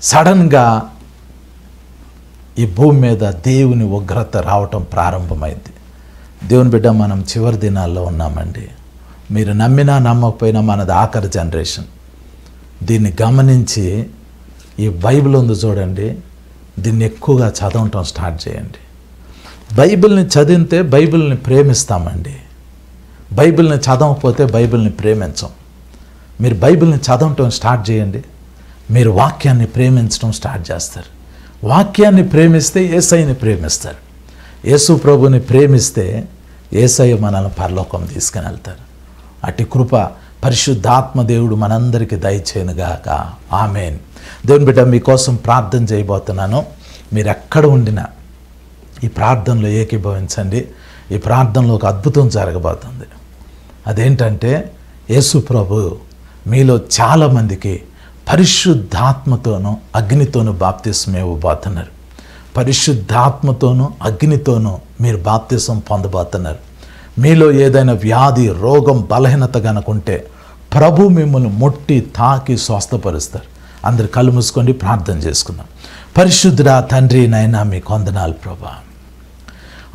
సడన్గా ఈ భూమి మీద దేవుని ఉగ్రత రావటం ప్రారంభమైంది. దేవుని బిడ్డ, మనం చివరి దినాల్లో ఉన్నామండి. మీరు నమ్మినా నమ్మకపోయినా మనది ఆఖరి జనరేషన్. దీన్ని గమనించి ఈ బైబిల్ ఉంది చూడండి, దీన్ని ఎక్కువగా చదవటం స్టార్ట్ చేయండి. బైబిల్ని చదివితే బైబిల్ని ప్రేమిస్తామండి. బైబిల్ని చదవకపోతే బైబిల్ని ప్రేమించం. మీరు బైబిల్ని చదవటం స్టార్ట్ చేయండి, మీరు వాక్యాన్ని ప్రేమించడం స్టార్ట్ చేస్తారు. వాక్యాన్ని ప్రేమిస్తే యేసయ్యని ప్రేమిస్తారు. యేసు ప్రభుని ప్రేమిస్తే యేసయ్య మనల్ని పరలోకం తీసుకుని వెళ్తారు. అట్టి కృప పరిశుద్ధాత్మ దేవుడు మనందరికీ దయచేయనుగాక. ఆమేన్. దేవుని బిడ్డ, మీకోసం ప్రార్థన చేయబోతున్నాను. మీరు ఎక్కడ ఉండినా ఈ ప్రార్థనలో ఏకీభవించండి. ఈ ప్రార్థనలో ఒక అద్భుతం జరగబోతుంది. అదేంటంటే యేసు ప్రభు మీలో చాలామందికి పరిశుద్ధాత్మతోనూ అగ్నితోనూ బాప్తిస్మం ఇవ్వబోతున్నారు. పరిశుద్ధాత్మతోనూ అగ్నితోనూ మీరు బాప్తిసం పొందబోతున్నారు. మీలో ఏదైనా వ్యాధి, రోగం, బలహీనత కనుకుంటే ప్రభు మిమ్మల్ని ముట్టి తాకి స్వస్థపరుస్తారు. అందరు కళ్ళు మూసుకోండి, ప్రార్థన చేసుకుందాం. పరిశుద్ధుడా తండ్రి, నాయనా మీకు వందనాలు ప్రభా.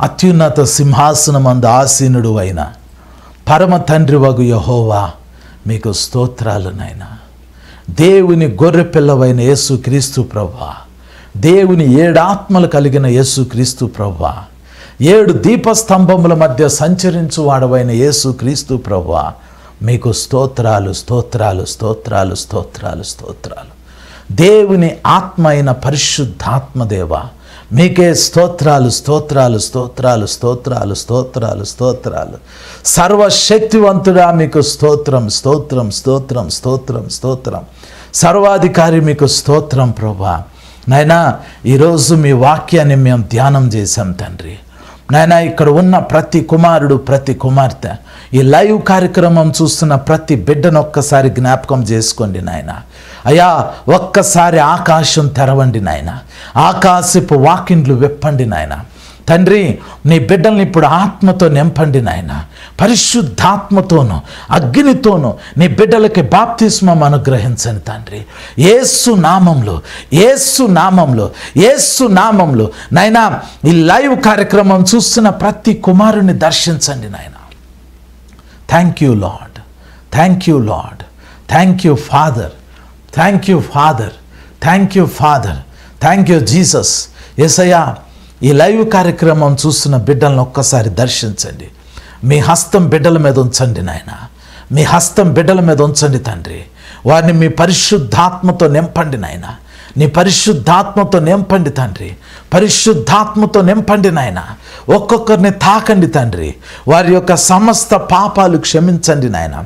అత్యున్నత సింహాసనమందు ఆసీనుడు అయిన పరమ తండ్రి వగు యెహోవా మీకు స్తోత్రాలు నాయనా. దేవుని గొర్రె పిల్లవైన యేసు క్రీస్తు ప్రభువా, దేవుని 7 ఆత్మలు కలిగిన యేసు క్రీస్తు ప్రభువా, 7 దీపస్తంభముల మధ్య సంచరించు వాడవైన యేసు క్రీస్తు ప్రభువా, మీకు స్తోత్రాలు స్తోత్రాలు స్తోత్రాలు స్తోత్రాలు స్తోత్రాలు. దేవుని ఆత్మ అయిన పరిశుద్ధాత్మదేవ, మీకే స్తోత్రాలు స్తోత్రాలు స్తోత్రాలు స్తోత్రాలు స్తోత్రాలు స్తోత్రాలు. సర్వశక్తివంతుడా మీకు స్తోత్రం స్తోత్రం స్తోత్రం స్తోత్రం స్తోత్రం. సర్వాధికారి మీకు స్తోత్రం ప్రభా. నాయనా ఈరోజు మీ వాక్యాన్ని మేము ధ్యానం చేశాం తండ్రి. నాయనా ఇక్కడ ఉన్న ప్రతి కుమారుడు, ప్రతి కుమార్తె, ఈ లైవ్ కార్యక్రమం చూస్తున్న ప్రతి బిడ్డను ఒక్కసారి జ్ఞాపకం చేసుకోండి నాయన. అయ్యా ఒక్కసారి ఆకాశం తెరవండి నాయన, ఆకాశపు వాకిండ్లు విప్పండి నాయన. తండ్రి నీ బిడ్డల్ని ఇప్పుడు ఆత్మతో నింపండి నాయన, పరిశుద్ధాత్మతోనూ అగ్నితోనూ నీ బిడ్డలకి బాప్తిస్మం అనుగ్రహించండి తండ్రి. యేసు నామంలో, యేసు నామంలో, యేసు నామంలో నాయనా ఈ లైవ్ కార్యక్రమం చూస్తున్న ప్రతి కుమారుని దర్శించండి నాయన. Thank you Lord, thank you Lord, thank you Father, thank you Father, thank you Father, thank you Jesus. Yesayya ఈ లైవ్ కార్యక్రమం చూస్తున్న బిడ్డలను ఒక్కసారి దర్శించండి. మీ హస్తం బిడ్డల మీద ఉంచండి నాయన, మీ హస్తం బిడ్డల మీద ఉంచండి తండ్రి. వారిని మీ పరిశుద్ధాత్మతో నింపండి నాయన, నీ పరిశుద్ధాత్మతో నింపండి తండ్రి, పరిశుద్ధాత్మతో నింపండి నాయన. ఒక్కొక్కరిని తాకండి తండ్రి, వారి యొక్క సమస్త పాపాలు క్షమించండి నాయన,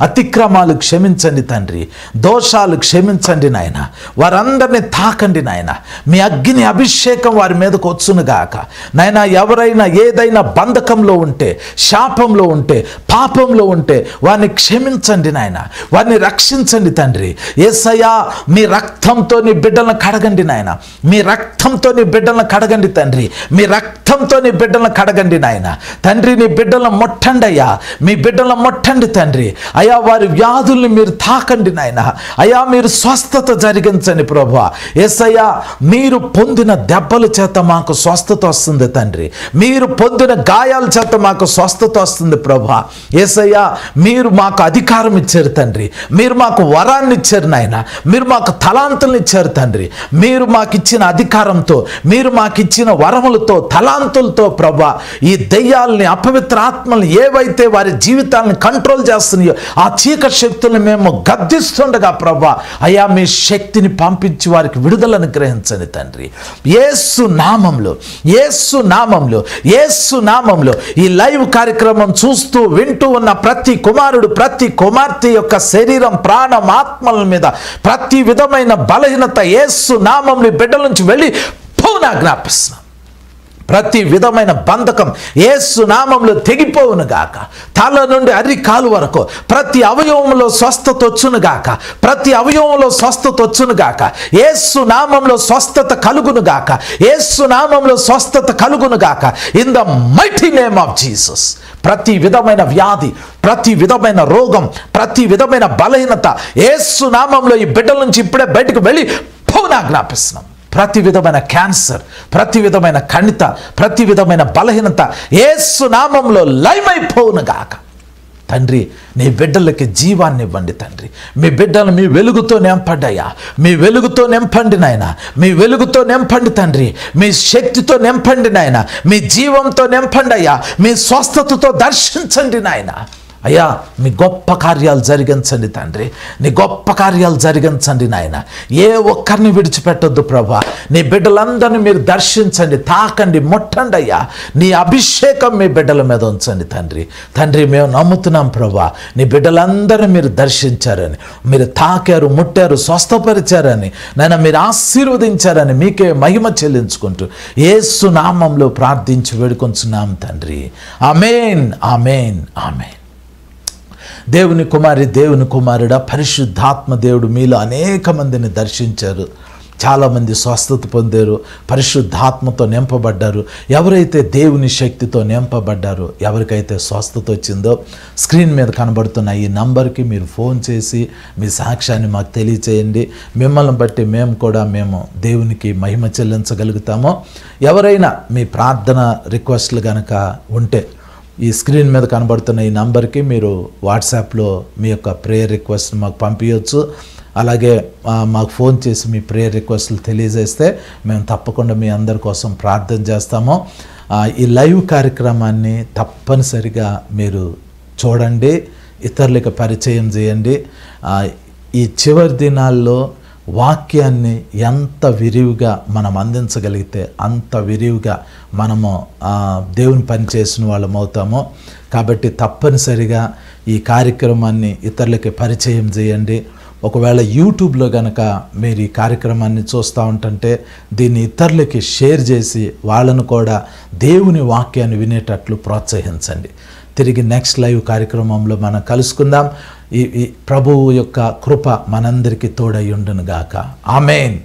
అతిక్రమాలు క్షమించండి తండ్రి, దోషాలు క్షమించండి నాయన. వారందరినీ తాకండి నాయన, మీ అగ్ని అభిషేకం వారి మీదకు వచ్చునుగాక నాయన. ఎవరైనా ఏదైనా బంధకంలో ఉంటే, శాపంలో ఉంటే, పాపంలో ఉంటే వారిని క్షమించండి నాయన, వారిని రక్షించండి తండ్రి. యేసయ్యా మీ రక్తంతో నీ బిడ్డలను కడగండి నాయన, మీ రక్తంతో నీ బిడ్డలను కడగండి తండ్రి, మీ రక్తంతో నీ బిడ్డలను కడగండి నాయన. తండ్రి నీ బిడ్డలను మొట్టండి అయ్యా, మీ బిడ్డలను మొట్టండి తండ్రి. అయ్యా వారి వ్యాధుల్ని మీరు తాకండి నాయన, అయ్యా మీరు స్వస్థత జరిగించండి ప్రభువా. యేసయ్యా మీరు పొందిన దెబ్బల చేత మాకు స్వస్థత వస్తుంది తండ్రి, మీరు పొందిన గాయాల చేత మాకు స్వస్థత వస్తుంది ప్రభువా. యేసయ్యా మీరు మాకు అధికారం ఇచ్చారు తండ్రి, మీరు మాకు వరాన్ని ఇచ్చారు నాయన, మీరు మాకు తలాంతులను ఇచ్చారు తండ్రి. మీరు మాకు ఇచ్చిన అధికారంతో, మీరు మాకు ఇచ్చిన వరములతో, తలాంతులతో ప్రభువా ఈ దెయ్యాలని, అపవిత్ర ఆత్మల్ని ఏవైతే వారి జీవితాలను కంట్రోల్ చేస్తున్నాయో ఆ చీకటి శక్తులను మేము గద్దిస్తుండగా ప్రభా అయ్యా మీ శక్తిని పంపించి వారికి విడుదలను గ్రహించండి తండ్రి. యేసు నామంలో, యేసు నామంలో, యేసు నామంలో ఈ లైవ్ కార్యక్రమం చూస్తూ వింటూ ఉన్న ప్రతి కుమారుడు, ప్రతి కుమార్తె యొక్క శరీరం, ప్రాణం, ఆత్మల మీద ప్రతి విధమైన బలహీనత యేసు నామంలో బిడ్డల నుంచి వెళ్ళి ఆజ్ఞాపిస్తున్నాం. ప్రతి విధమైన బంధకం యేసు నామంలో తెగిపోవును గాక. తల నుండి అరికాలు వరకు ప్రతి అవయవంలో స్వస్థత వచ్చును గాక, ప్రతి అవయవంలో స్వస్థత వచ్చును గాక. యేసు నామంలో స్వస్థత కలుగును గాక, యేసు నామంలో స్వస్థత కలుగును గాక. In the mighty name of Jesus ప్రతి విధమైన వ్యాధి, ప్రతి విధమైన రోగం, ప్రతి విధమైన బలహీనత యేసు నామంలో ఈ బిడ్డల నుంచి ఇప్పుడే బయటకు వెళ్ళి ఆజ్ఞాపిస్తున్నాం. ప్రతి విధమైన క్యాన్సర్, ప్రతి విధమైన కణిత, ప్రతి విధమైన బలహీనత యేసు నామంలో లయమైపోవును గాక. తండ్రి నీ బిడ్డలకి జీవాన్ని ఇవ్వండి తండ్రి. మీ బిడ్డలు మీ వెలుగుతో నింపండియ్యా, మీ వెలుగుతో నింపండి నాయన, మీ వెలుగుతో నింపండి తండ్రి, మీ శక్తితో నింపండి నాయన, మీ జీవంతో నింపండి అయ్యా, మీ స్వస్థతతో దర్శించండి నాయన. అయ్యా మీ గొప్ప కార్యాలు జరిగించండి తండ్రి, నీ గొప్ప కార్యాలు జరిగించండి నాయన. ఏ ఒక్కరిని విడిచిపెట్టొద్దు ప్రభా. నీ బిడ్డలందరినీ మీరు దర్శించండి, తాకండి, ముట్టండి అయ్యా. నీ అభిషేకం మీ బిడ్డల మీద ఉంచండి తండ్రి. తండ్రి మేము నమ్ముతున్నాం ప్రభా, నీ బిడ్డలందరినీ మీరు దర్శించారని, మీరు తాకారు, ముట్టారు, స్వస్థపరిచారని నాయన, మీరు ఆశీర్వదించారని మీకే మహిమ చెల్లించుకుంటూ యేసు నామంలో ప్రార్థించి వేడుకొంచున్నాం తండ్రి. ఆమేన్, ఆమేన్, ఆమేన్. దేవుని కుమారి, దేవుని కుమారుడా, పరిశుద్ధాత్మ దేవుడు మీలో అనేక మందిని దర్శించారు, చాలామంది స్వస్థత పొందారు, పరిశుద్ధాత్మతో నింపబడ్డారు. ఎవరైతే దేవుని శక్తితో నింపబడ్డారో, ఎవరికైతే స్వస్థత వచ్చిందో స్క్రీన్ మీద కనబడుతున్న ఈ నంబర్కి మీరు ఫోన్ చేసి మీ సాక్ష్యాన్ని మాకు తెలియచేయండి. మిమ్మల్ని బట్టి మేము దేవునికి మహిమ చెల్లించగలుగుతామో. ఎవరైనా మీ ప్రార్థన రిక్వెస్ట్లు కనుక ఉంటే ఈ స్క్రీన్ మీద కనబడుతున్న ఈ నంబర్కి మీరు వాట్సాప్లో మీ యొక్క ప్రేయర్ రిక్వెస్ట్ మాకు పంపించవచ్చు. అలాగే మాకు ఫోన్ చేసి మీ ప్రేయర్ రిక్వెస్ట్లు తెలియజేస్తే మేము తప్పకుండా మీ అందరి కోసం ప్రార్థన చేస్తాము. ఈ లైవ్ కార్యక్రమాన్ని తప్పనిసరిగా మీరు చూడండి, ఇతరులకు పరిచయం చేయండి. ఈ చివరి దినాల్లో వాక్యాన్ని ఎంత విరివిగా మనం అందించగలిగితే అంత విరివిగా మనము దేవుని పని చేసిన వాళ్ళం అవుతాము. కాబట్టి తప్పనిసరిగా ఈ కార్యక్రమాన్ని ఇతరులకి పరిచయం చేయండి. ఒకవేళ యూట్యూబ్లో కనుక మీరు ఈ కార్యక్రమాన్ని చూస్తూ ఉంటుంటే దీన్ని ఇతరులకి షేర్ చేసి వాళ్ళను కూడా దేవుని వాక్యాన్ని వినేటట్లు ప్రోత్సహించండి. తిరిగి నెక్స్ట్ లైవ్ కార్యక్రమంలో మనం కలుసుకుందాం. ఈ ప్రభువు యొక్క కృప మనందరికీ తోడై ఉండును గాక. ఆమేన్.